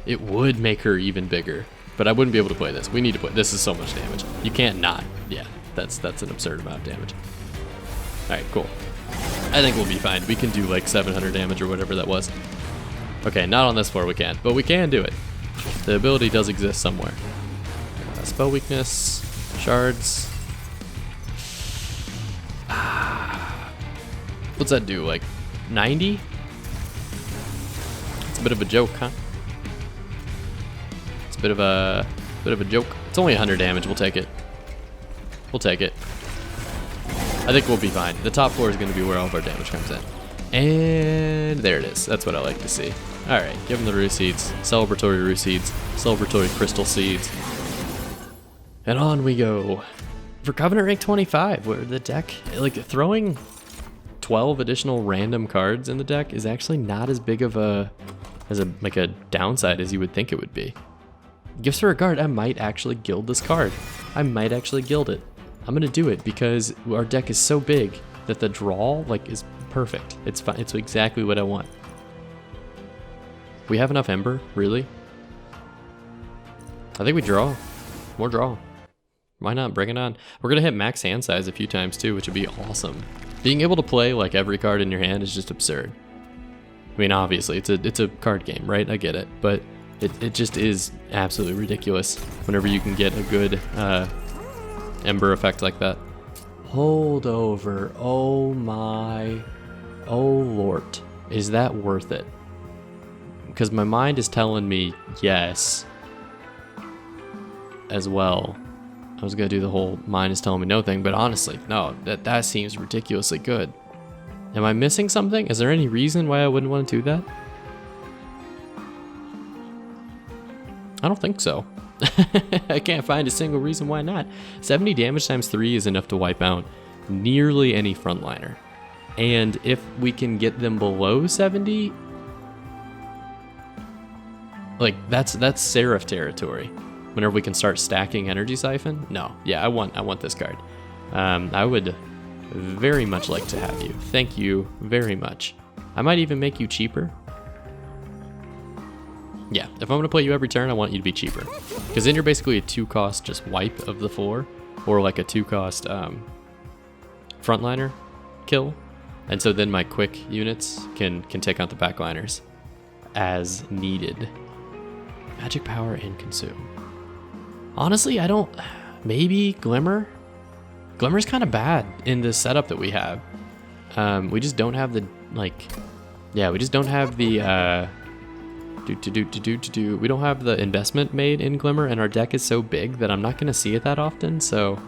It would make her even bigger. But I wouldn't be able to play this. We need to play. This is so much damage. You can't not. Yeah, that's an absurd amount of damage. All right, cool. I think we'll be fine. We can do like 700 damage or whatever that was. Okay, not on this floor we can't, but we can do it. The ability does exist somewhere. Spell weakness, shards. What's that do? Like 90? It's a bit of a joke, huh? It's a bit of a joke. It's only 100 damage. We'll take it. We'll take it. I think we'll be fine. The top floor is going to be where all of our damage comes in. And there it is. That's what I like to see. All right, give them the root seeds. Celebratory root seeds. Celebratory crystal seeds. And on we go. For Covenant rank 25, where the deck, like throwing 12 additional random cards in the deck is actually not as big of a downside as you would think it would be. Gifts for Regard, I might actually guild this card. I might actually guild it. I'm gonna do it because our deck is so big that the draw is perfect. It's fine. It's exactly what I want. We have enough Ember, really? I think we draw. More draw. Why not? Bring it on. We're gonna hit max hand size a few times too, which would be awesome. Being able to play like every card in your hand is just absurd. I mean, obviously, it's a card game, right? I get it, but it just is absolutely ridiculous whenever you can get a good Ember effect like that. Hold over. Oh my. Oh Lord. Is that worth it? Because my mind is telling me yes as well. I was gonna do the whole mind is telling me no thing, but honestly, no, that seems ridiculously good. Am I missing something? Is there any reason why I wouldn't want to do that? I don't think so. I can't find a single reason why not. 70 damage times 3 is enough to wipe out nearly any frontliner. And if we can get them below 70, like that's Seraph territory. Whenever we can start stacking Energy Siphon. No, yeah, I want this card. I would very much like to have you. Thank you very much. I might even make you cheaper. Yeah, if I'm gonna play you every turn, I want you to be cheaper. Because then you're basically a 2-cost just wipe of the floor, or like a 2-cost frontliner kill. And so then my quick units can take out the backliners as needed. Magic power and consume. Honestly, I don't, maybe Glimmer? Glimmer's kind of bad in this setup that we have. We just don't have the, like, yeah, we just don't have the, we don't have the investment made in Glimmer, and our deck is so big that I'm not going to see it that often, so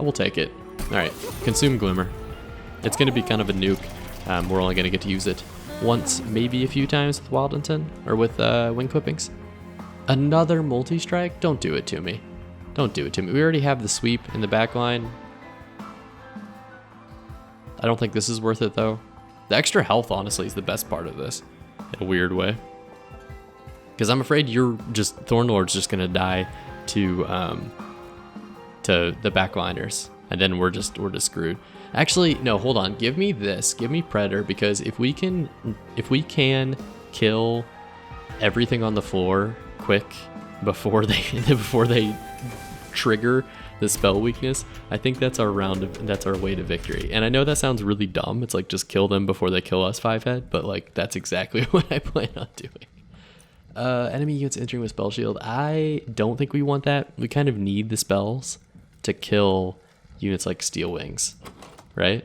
we'll take it. All right, consume Glimmer. It's going to be kind of a nuke. We're only going to get to use it once, maybe a few times with Wild Intent, or with wing clippings. Another multi-strike? Don't do it to me. Don't do it to me. We already have the sweep in the back line. I don't think this is worth it, though. The extra health, honestly, is the best part of this, in a weird way. Because I'm afraid Thornlord's just going to die to the backliners, and then we're just screwed. Actually, no, hold on. Give me this. Give me Predator, because if we can kill everything on the floor quick before they trigger the spell weakness, I think that's our that's our way to victory. And I know that sounds really dumb. It's like just kill them before they kill us 5-head, but like that's exactly what I plan on doing. Enemy units entering with spell shield. I don't think we want that. We kind of need the spells to kill units like Steel Wings, right?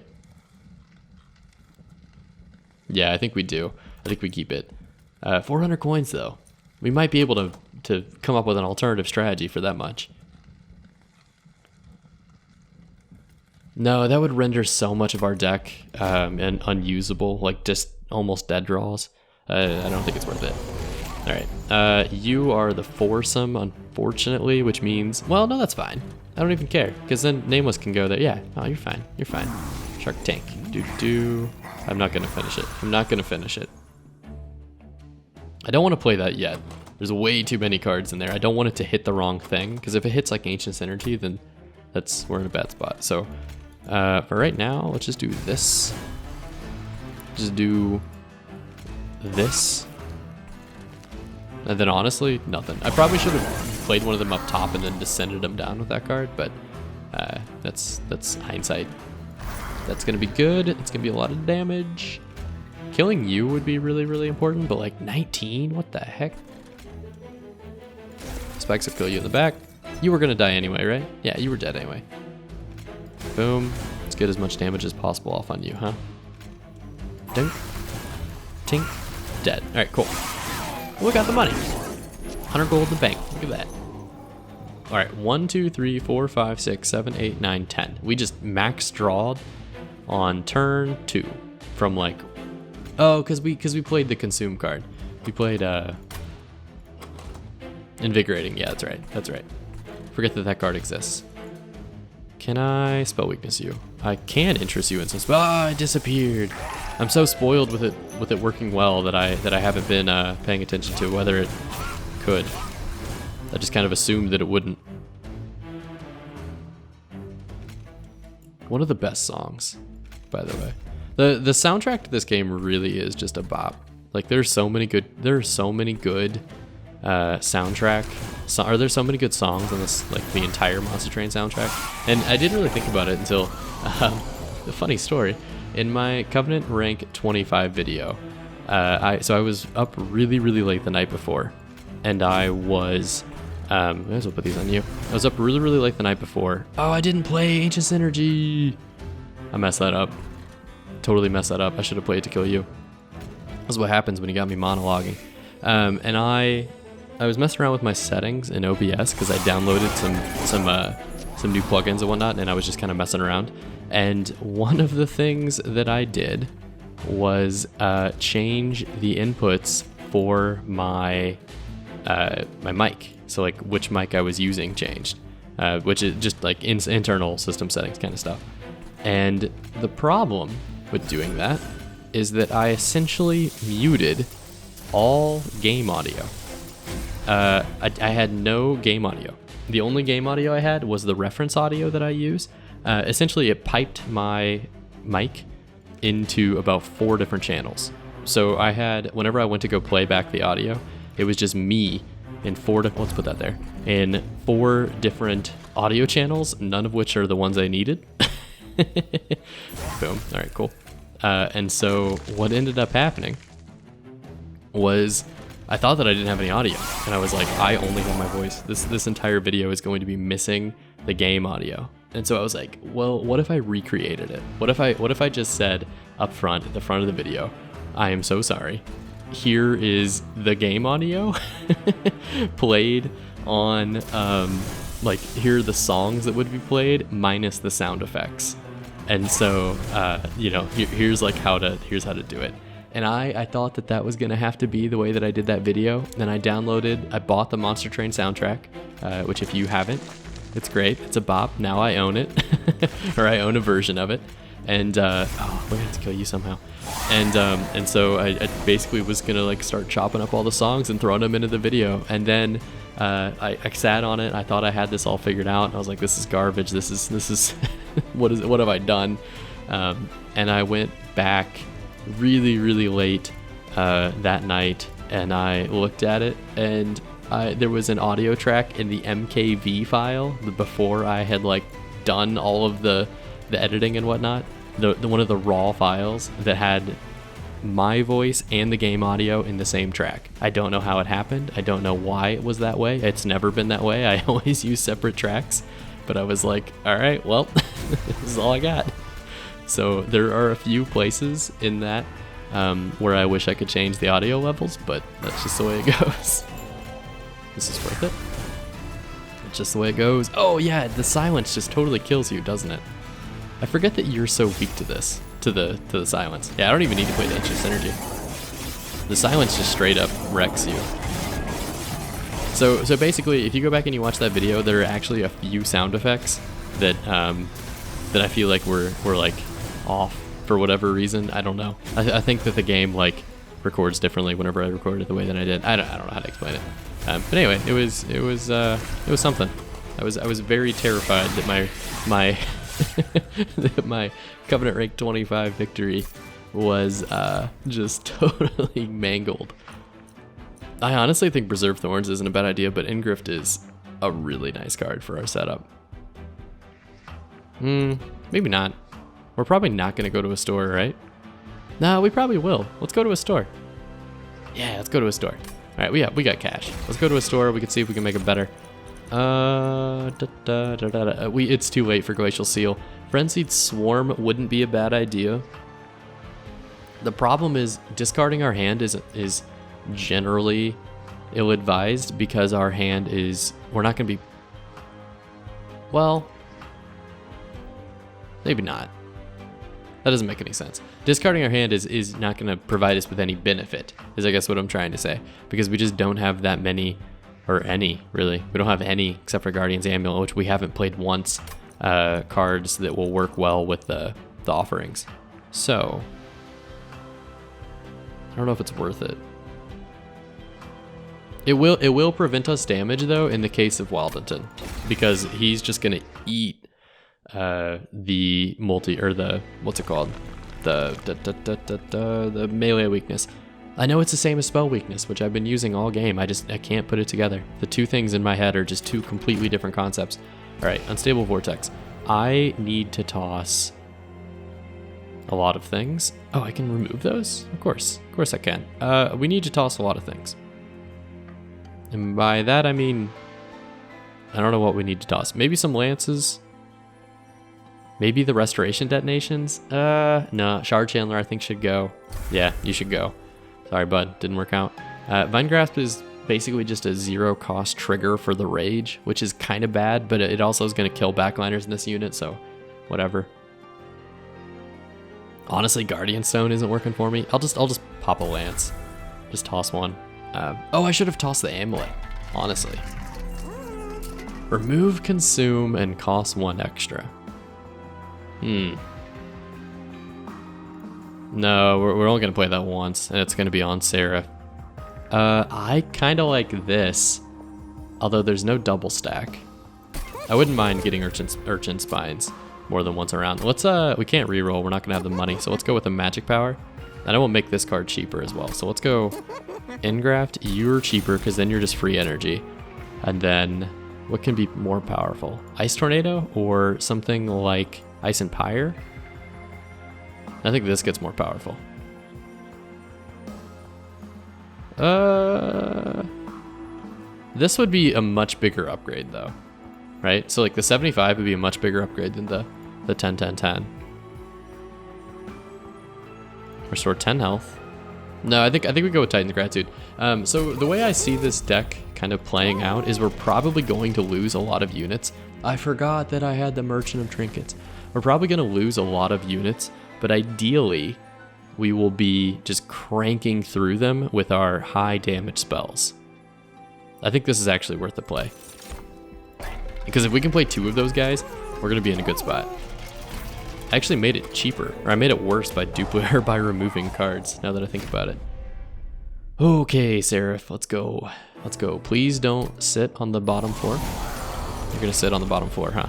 Yeah, I think we do. I think we keep it. 400 coins though. We might be able to come up with an alternative strategy for that much. No, that would render so much of our deck and unusable, like just almost dead draws. I don't think it's worth it. All right, you are the foursome, unfortunately, which means, well, no, that's fine. I don't even care, because then Nameless can go there. Yeah, no, you're fine. You're fine. Shark Tank. I'm not gonna finish it. I'm not gonna finish it. I don't want to play that yet. There's way too many cards in there. I don't want it to hit the wrong thing, because if it hits like Ancient Synergy, then we're in a bad spot. So for right now, let's just do this. Just do this. And then honestly, nothing. I probably should have played one of them up top and then descended them down with that card, but that's hindsight. That's gonna be good. It's gonna be a lot of damage. Killing you would be really, really important, but like 19? What the heck? Spikes will kill you in the back. You were gonna die anyway, right? Yeah, you were dead anyway. Boom. Let's get as much damage as possible off on you, huh? Dink. Tink. Dead. All right, cool. We got the money. 100 gold in the bank. Look at that. All right, 1, 2, 3, 4, 5, 6, 7, 8, 9, 10. We just max drawed on turn 2 from like, oh, because we played the consume card. We played invigorating. Yeah, that's right. That's right. Forget that card exists. Can I spell weakness you? I can interest you in some spell. Ah, it disappeared. I'm so spoiled with it working well that I haven't been paying attention to whether it could. I just kind of assumed that it wouldn't. One of the best songs, by the way. The soundtrack to this game really is just a bop. Like there's so many good soundtrack. Are there so many good songs on this, like the entire Monster Train soundtrack? And I didn't really think about it until the funny story. In my Covenant rank 25 video, I was up really, really late the night before, and I was, I might as well put these on you. I was up really, really late the night before. Oh, I didn't play Ancient Synergy. I messed that up. Totally messed that up. I should have played to kill you. That's what happens when you got me monologuing. And I was messing around with my settings in OBS because I downloaded some new plugins and whatnot, and I was just kind of messing around. And one of the things that I did was change the inputs for my my mic. So like which mic I was using changed, which is just like internal system settings kind of stuff. And the problem with doing that is that I essentially muted all game audio. I had no game audio. The only game audio I had was the reference audio that I use. Essentially, it piped my mic into about 4 different channels. So I had, whenever I went to go play back the audio, it was just me in let's put that there, in 4 different audio channels, none of which are the ones I needed. Boom. All right, cool. And so what ended up happening was I thought that I didn't have any audio, and I was like, I only have my voice. This entire video is going to be missing the game audio. And so I was like, well, what if I recreated it? What if I just said up front, at the front of the video, I am so sorry. Here is the game audio played on, like, here are the songs that would be played minus the sound effects. And so, you know, here's how to do it. And I thought that was gonna have to be the way that I did that video. Then I bought the Monster Train soundtrack, which if you haven't, it's great. It's a bop. Now I own it, or I own a version of it. And we're gonna have to kill you somehow. And so I basically was gonna like start chopping up all the songs and throwing them into the video. And then I sat on it. I thought I had this all figured out. And I was like, this is garbage. This is what have I done? And I went back really, really late that night, and I looked at it, and there was an audio track in the MKV file before I had like done all of the editing and whatnot. The one of the raw files that had my voice and the game audio in the same track. I don't know how it happened. I don't know why it was that way. It's never been that way. I always use separate tracks, but I was like, all right, well, this is all I got. So there are a few places in that where I wish I could change the audio levels, but that's just the way it goes. This is worth it. It's just the way it goes. Oh yeah, the silence just totally kills you, doesn't it? I forget that you're so weak to this, to the silence. Yeah, I don't even need to play the Ancient Synergy. The silence just straight up wrecks you. So basically, if you go back and you watch that video, there are actually a few sound effects that I feel like were like off for whatever reason. I don't know. I think that the game like records differently whenever I record it the way that I did. I don't know how to explain it. But anyway, it was something. I was very terrified that my that my Covenant rank 25 victory was just totally mangled. I honestly think Preserve Thorns isn't a bad idea, but Ingrift is a really nice card for our setup. Maybe not. We're probably not going to go to a store, right? No, we probably will. Let's go to a store. Yeah, let's go to a store. All right, we got cash. Let's go to a store. We can see if we can make it better. It's too late for Glacial Seal. Frenzied Swarm wouldn't be a bad idea. The problem is discarding our hand is generally ill-advised because our hand is... We're not going to be... Well... Maybe not. That doesn't make any sense. Discarding our hand is not going to provide us with any benefit, is I guess what I'm trying to say. Because we just don't have that many, or any, really. We don't have any, except for Guardian's Amulet, which we haven't played once, cards that will work well with the offerings. So, I don't know if it's worth it. It will prevent us damage, though, in the case of Wildington. Because he's just going to eat the what's it called? The melee weakness. I know it's the same as spell weakness, which I've been using all game. I can't put it together. The two things in my head are just two completely different concepts. All right, Unstable Vortex. I need to toss a lot of things. Oh, I can remove those? Of course I can. We need to toss a lot of things. And by that, I mean, I don't know what we need to toss. Maybe some lances. Maybe the restoration detonations? No, Shard Chandler I think should go. Yeah, you should go. Sorry, bud, didn't work out. Vine Grasp is basically just a 0 cost trigger for the Rage, which is kind of bad, but it also is going to kill backliners in this unit, so whatever. Honestly, Guardian Stone isn't working for me. I'll just pop a Lance. Just toss one. Oh, I should have tossed the Amulet, honestly. Remove, consume, and cost 1 extra. No, we're only going to play that once, and it's going to be on Seraph. I kind of like this, although there's no double stack. I wouldn't mind getting Urchin Spines more than once around. Let's, we can't reroll, we're not going to have the money, so let's go with the Magic Power. And I will make this card cheaper as well. So let's go Engraft. You're cheaper because then you're just free energy. And then what can be more powerful? Ice Tornado or something like Ice and Pyre? I think this gets more powerful. This would be a much bigger upgrade though, right? So like the 75 would be a much bigger upgrade than the 10, 10, 10. Restore 10 health. No, I think we go with Titan's Gratitude. So the way I see this deck kind of playing out is we're probably going to lose a lot of units. I forgot that I had the Merchant of Trinkets. We're probably going to lose a lot of units, but ideally we will be just cranking through them with our high damage spells. I think this is actually worth the play. Because if we can play 2 of those guys, we're going to be in a good spot. I actually made it cheaper, or I made it worse by by removing cards, now that I think about it. Okay, Seraph, let's go. Let's go. Please don't sit on the bottom floor. You're gonna sit on the bottom floor, huh?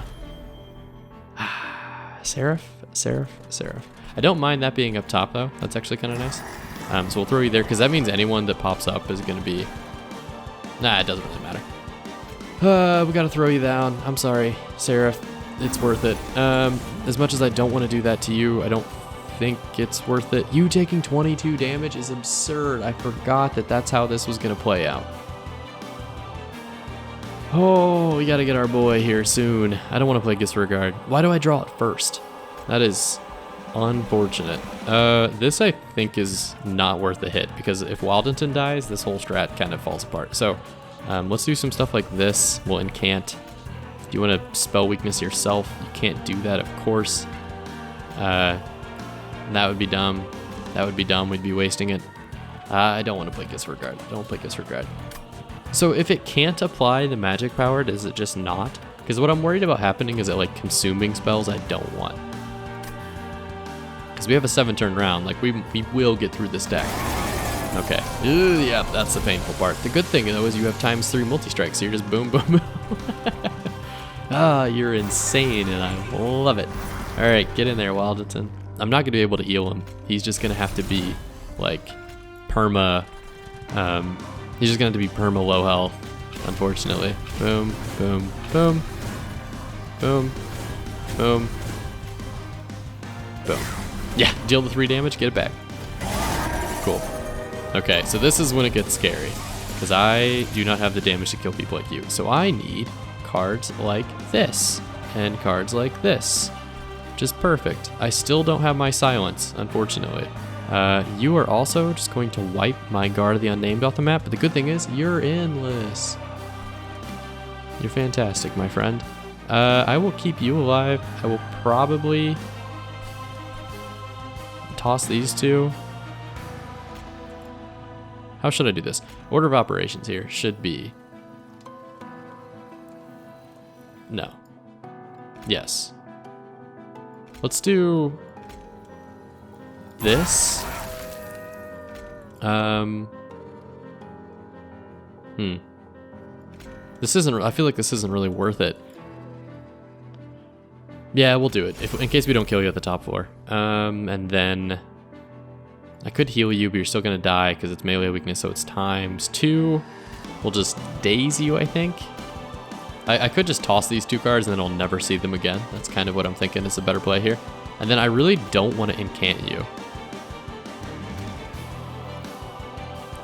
Seraph, Seraph, Seraph. I don't mind that being up top though. That's actually kind of nice. So we'll throw you there, because that means anyone that pops up is gonna be... Nah, it doesn't really matter. We gotta throw you down. I'm sorry, Seraph. It's worth it. As much as I don't want to do that to you, I don't think it's worth it. You taking 22 damage is absurd. I forgot that that's how this was going to play out. Oh, we got to get our boy here soon. I don't want to play Disregard. Why do I draw it first? That is unfortunate. This I think is not worth a hit, because if Wildington dies, this whole strat kind of falls apart. So let's do some stuff like this. We'll incant. You want to spell weakness yourself, you can't do that, of course. That would be dumb. That would be dumb, we'd be wasting it. I don't want to play Disregard. Don't play Disregard. So if it can't apply the magic power, does it just not? Because what I'm worried about happening is it like consuming spells I don't want. Because we have a 7-turn round, like we will get through this deck. Okay, yeah, that's the painful part. The good thing though is you have ×3 multi-strikes, so you're just boom, boom, boom. Ah, you're insane, and I love it. All right, get in there, Wildington. I'm not gonna be able to heal him. He's just gonna have to be like perma. He's just gonna have to be perma low health, unfortunately. Boom, boom, boom, boom, boom, boom. Yeah, deal the 3 damage, get it back. Cool. Okay, so this is when it gets scary, because I do not have the damage to kill people like you. So I need cards like this and cards like this. Just perfect. I still don't have my silence, unfortunately. You are also just going to wipe my Guard of the Unnamed off the map, but the good thing is you're endless. You're fantastic, my friend. I will keep you alive. I will probably toss these 2. How should I do this? Order of operations here should be... No. Yes. Let's do this. This isn't, I feel like this isn't really worth it. Yeah, we'll do it, in case we don't kill you at the top floor. And then I could heal you, but you're still gonna die because it's melee weakness, so it's ×2. We'll just daze you, I think. I could just toss these 2 cards and then I'll never see them again. That's kind of what I'm thinking is a better play here. And then I really don't want to incant you.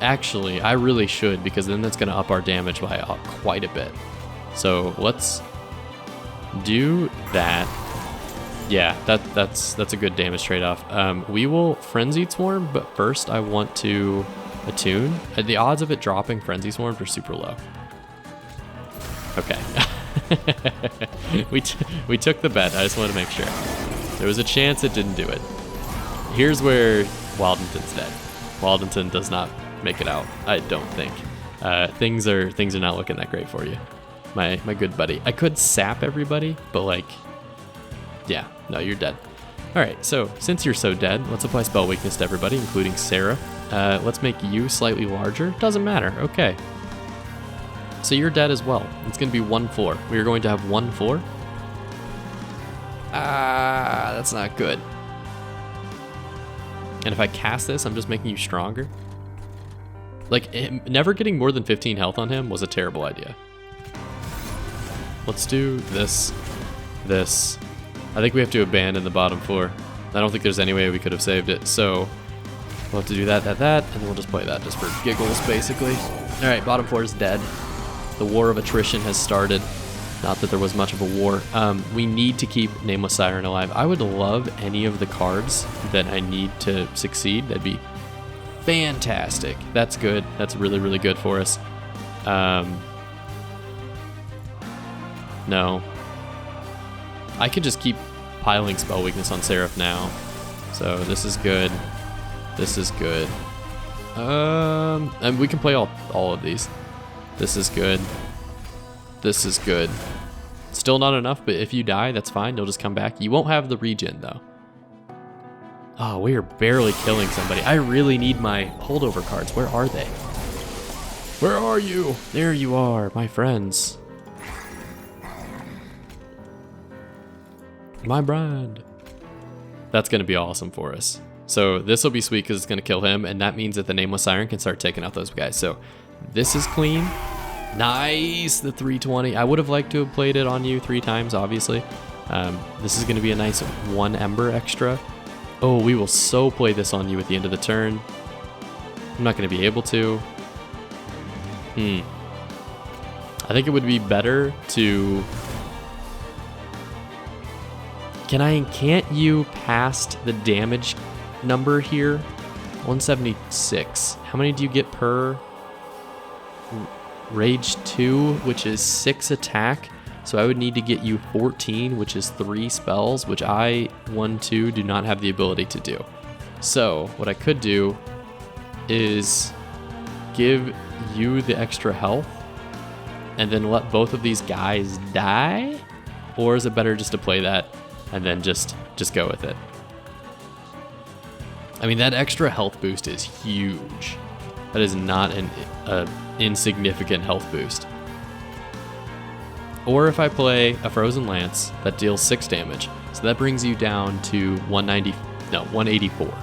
Actually, I really should, because then that's going to up our damage by quite a bit. So let's do that. Yeah, that's a good damage trade-off. We will Frenzied Swarm, but first I want to attune. The odds of it dropping Frenzy Swarms are super low. Okay. we took the bet. I just want to make sure. There was a chance it didn't do it. Here's where Wildington's dead. Wildington does not make it out, I don't think. Things are not looking that great for you, my good buddy. I could sap everybody, but like, yeah, no, you're dead. All right, so since you're so dead, let's apply spell weakness to everybody, including Sarah. Let's make you slightly larger. Doesn't matter. Okay. So you're dead as well. It's going to be 1/4. We are going to have 1/4. Ah, that's not good. And if I cast this, I'm just making you stronger. Like, never getting more than 15 health on him was a terrible idea. Let's do this. This. I think we have to abandon the bottom floor. I don't think there's any way we could have saved it, so we'll have to do that, and then we'll just play that just for giggles, basically. Alright, bottom floor is dead. The war of attrition has started. Not that there was much of a war. We need to keep Nameless Siren alive. I would love any of the cards that I need to succeed. That'd be fantastic. That's good. That's really, really good for us. No. I could just keep piling spell weakness on Seraph now. So this is good. This is good. And we can play all of these. This is good. This is good. Still not enough, but if you die, that's fine. You'll just come back. You won't have the regen, though. Oh, we are barely killing somebody. I really need my holdover cards. Where are they? Where are you? There you are, my friends. My brand. That's going to be awesome for us. So this will be sweet because it's going to kill him, and that means that the Nameless Siren can start taking out those guys. So this is clean. Nice, the 320. I would have liked to have played it on you 3 times, obviously. This is going to be a nice 1 Ember extra. Oh, we will so play this on you at the end of the turn. I'm not going to be able to. I think it would be better to... Can I enchant you past the damage number here? 176. How many do you get per... Rage 2, which is 6 attack, so I would need to get you 14, which is 3 spells, which I, 1-2, do not have the ability to do. So what I could do is give you the extra health and then let both of these guys die, or is it better just to play that and then just go with it? I mean, that extra health boost is huge. That is not an insignificant health boost. Or if I play a Frozen Lance that deals 6 damage, so that brings you down to 184.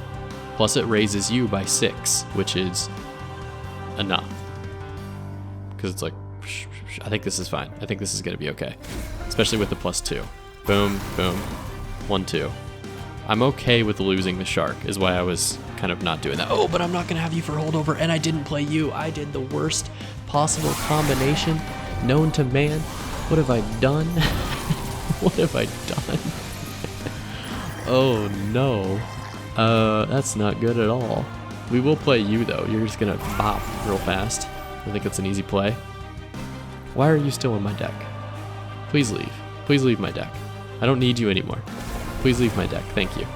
Plus it raises you by 6, which is enough. Because it's like, I think this is fine. I think this is going to be okay. Especially with the +2. Boom, boom, 1-2. I'm okay with losing the shark, is why I was kind of not doing that. Oh, but I'm not going to have you for holdover, and I didn't play you. I did the worst possible combination known to man. What have I done? What have I done? Oh, no. That's not good at all. We will play you, though. You're just going to bop real fast. I think it's an easy play. Why are you still in my deck? Please leave. Please leave my deck. I don't need you anymore. Please leave my deck. Thank you.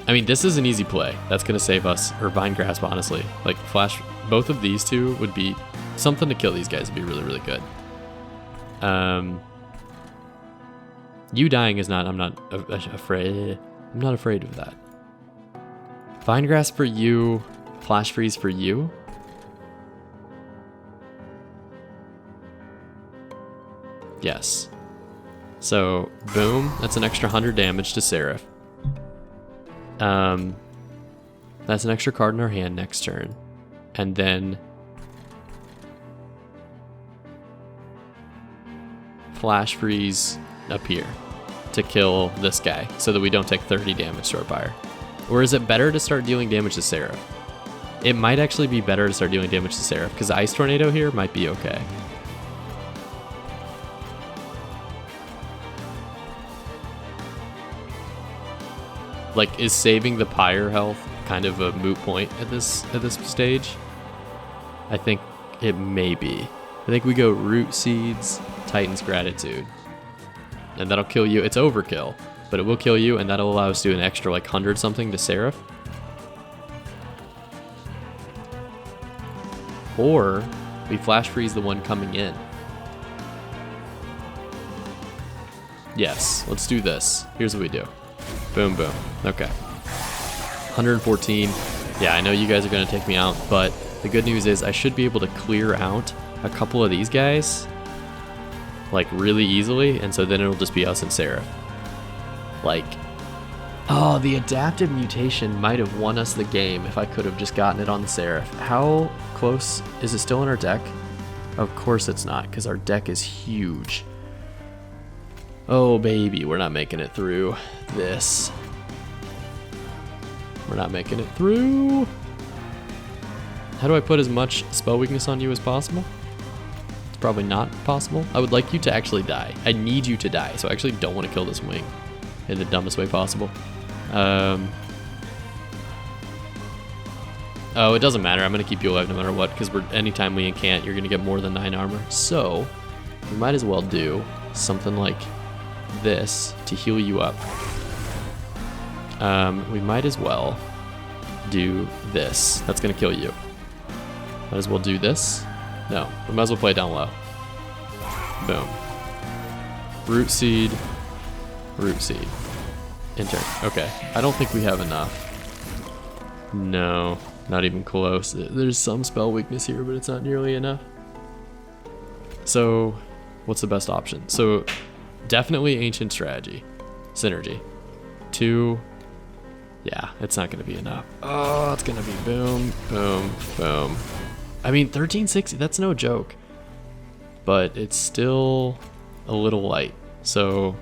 I mean, this is an easy play. That's going to save us. Or Vine Grasp, honestly. Like, Flash, both of these two would be... Something to kill these guys would be really, really good. You dying is not... I'm not afraid. I'm not afraid of that. Vine Grasp for you. Flash Freeze for you. Yes. So, boom. That's an extra 100 damage to Seraph. That's an extra card in our hand next turn. And then... Flash Freeze up here to kill this guy so that we don't take 30 damage to our Pyre. Or is it better to start dealing damage to Seraph? It might actually be better to start dealing damage to Seraph because Ice Tornado here might be okay. Like, is saving the Pyre health kind of a moot point at this stage? I think it may be. I think we go Root Seeds, Titan's Gratitude. And that'll kill you. It's overkill, but it will kill you, and that'll allow us to do an extra, like, 100 something to Seraph. Or we Flash Freeze the one coming in. Yes, let's do this. Here's what we do. Boom, boom. Okay. 114. Yeah, I know you guys are going to take me out, but the good news is I should be able to clear out a couple of these guys, like, really easily, and so then it'll just be us and Seraph. Like, Oh, the adaptive mutation might have won us the game if I could have just gotten it on the Seraph. How close? Is it still in our deck? Of course it's not, because our deck is huge. Oh, baby, we're not making it through this. We're not making it through. How do I put as much spell weakness on you as possible? It's probably not possible. I would like you to actually die. I need you to die, so I actually don't want to kill this wing in the dumbest way possible. Oh, it doesn't matter. I'm going to keep you alive no matter what, because anytime we incant, you're going to get more than 9 armor. So, we might as well do something like this to heal you up. We might as well do this. That's going to kill you. Might as well do this. No, we might as well play it down low. Boom. Root seed. Root seed. Enter. Okay. I don't think we have enough. No, not even close. There's some spell weakness here, but it's not nearly enough. So, what's the best option? So, definitely Ancient Strategy. Synergy. 2. Yeah, it's not going to be enough. Oh, it's going to be boom, boom, boom. I mean, 1360, that's no joke. But it's still a little light. So,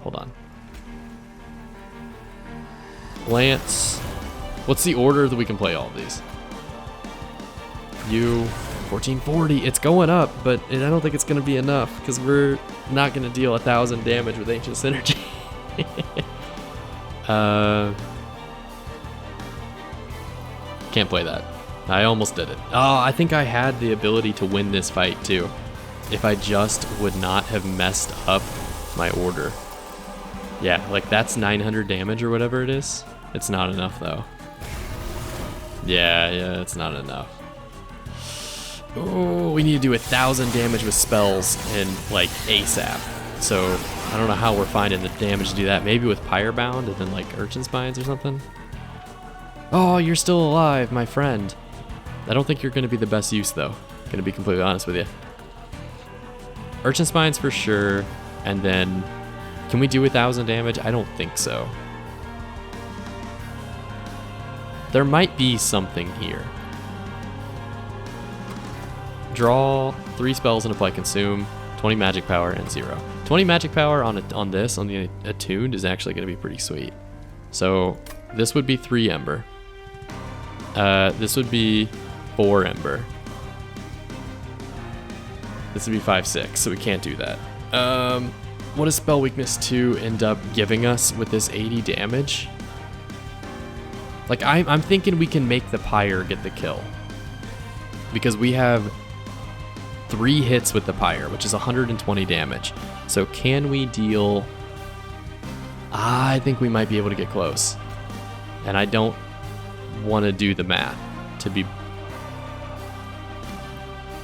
hold on. Lance. What's the order that we can play all of these? You, 1440. It's going up, but I don't think it's going to be enough because we're not going to deal 1,000 damage with Ancient Synergy. Can't play that. I almost did it. Oh, I think I had the ability to win this fight too, if I just would not have messed up my order. Yeah, like that's 900 damage or whatever it is. It's not enough though. Yeah, it's not enough. Oh, we need to do 1,000 damage with spells and like ASAP. So I don't know how we're finding the damage to do that. Maybe with Pirebound and then like Urchin Spines or something. Oh, you're still alive, my friend. I don't think you're going to be the best use though. Gonna be completely honest with you. Urchin Spines for sure, and then can we do 1,000 damage? I don't think so. There might be something here. Draw 3 spells and apply consume, 20 magic power and 0. 20 magic power on the attuned is actually going to be pretty sweet. So this would be 3 ember. This would be 4 ember. This would be 5, 6, so we can't do that. What does spell weakness 2 end up giving us with this 80 damage? Like, I'm thinking we can make the Pyre get the kill. Because we have 3 hits with the Pyre, which is 120 damage. So can we deal... I think we might be able to get close. And I don't want to do the math to be...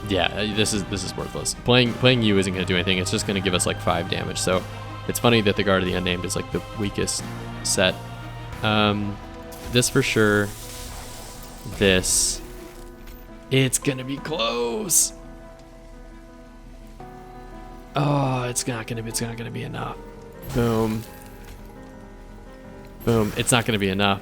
Yeah, this is worthless. Playing you isn't going to do anything. It's just going to give us like 5 damage. So it's funny that the Guard of the Unnamed is like the weakest set. This for sure. This. It's going to be close. Oh, it's not going to be enough. Boom. Boom. It's not going to be enough.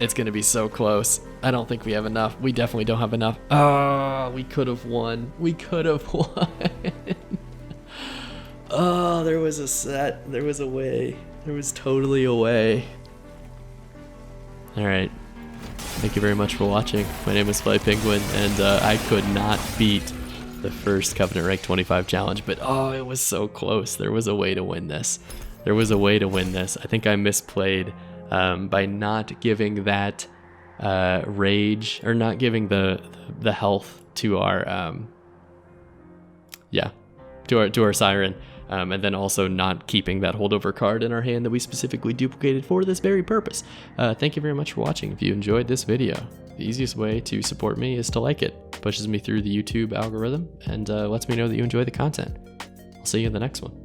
It's going to be so close. I don't think we have enough. We definitely don't have enough. Oh, we could have won. We could have won. Oh, there was a set. There was a way. There was totally a way. All right. Thank you very much for watching. My name is Fly Penguin, and I could not beat the first Covenant Rank 25 challenge, but oh, it was so close. There was a way to win this. There was a way to win this. I think I misplayed by not giving that rage, or not giving the health to our to our siren, and then also not keeping that holdover card in our hand that we specifically duplicated for this very purpose. Thank you very much for watching. If you enjoyed this video, the easiest way to support me is to like it. Pushes me through the YouTube algorithm and lets me know that you enjoy the content. I'll see you in the next one.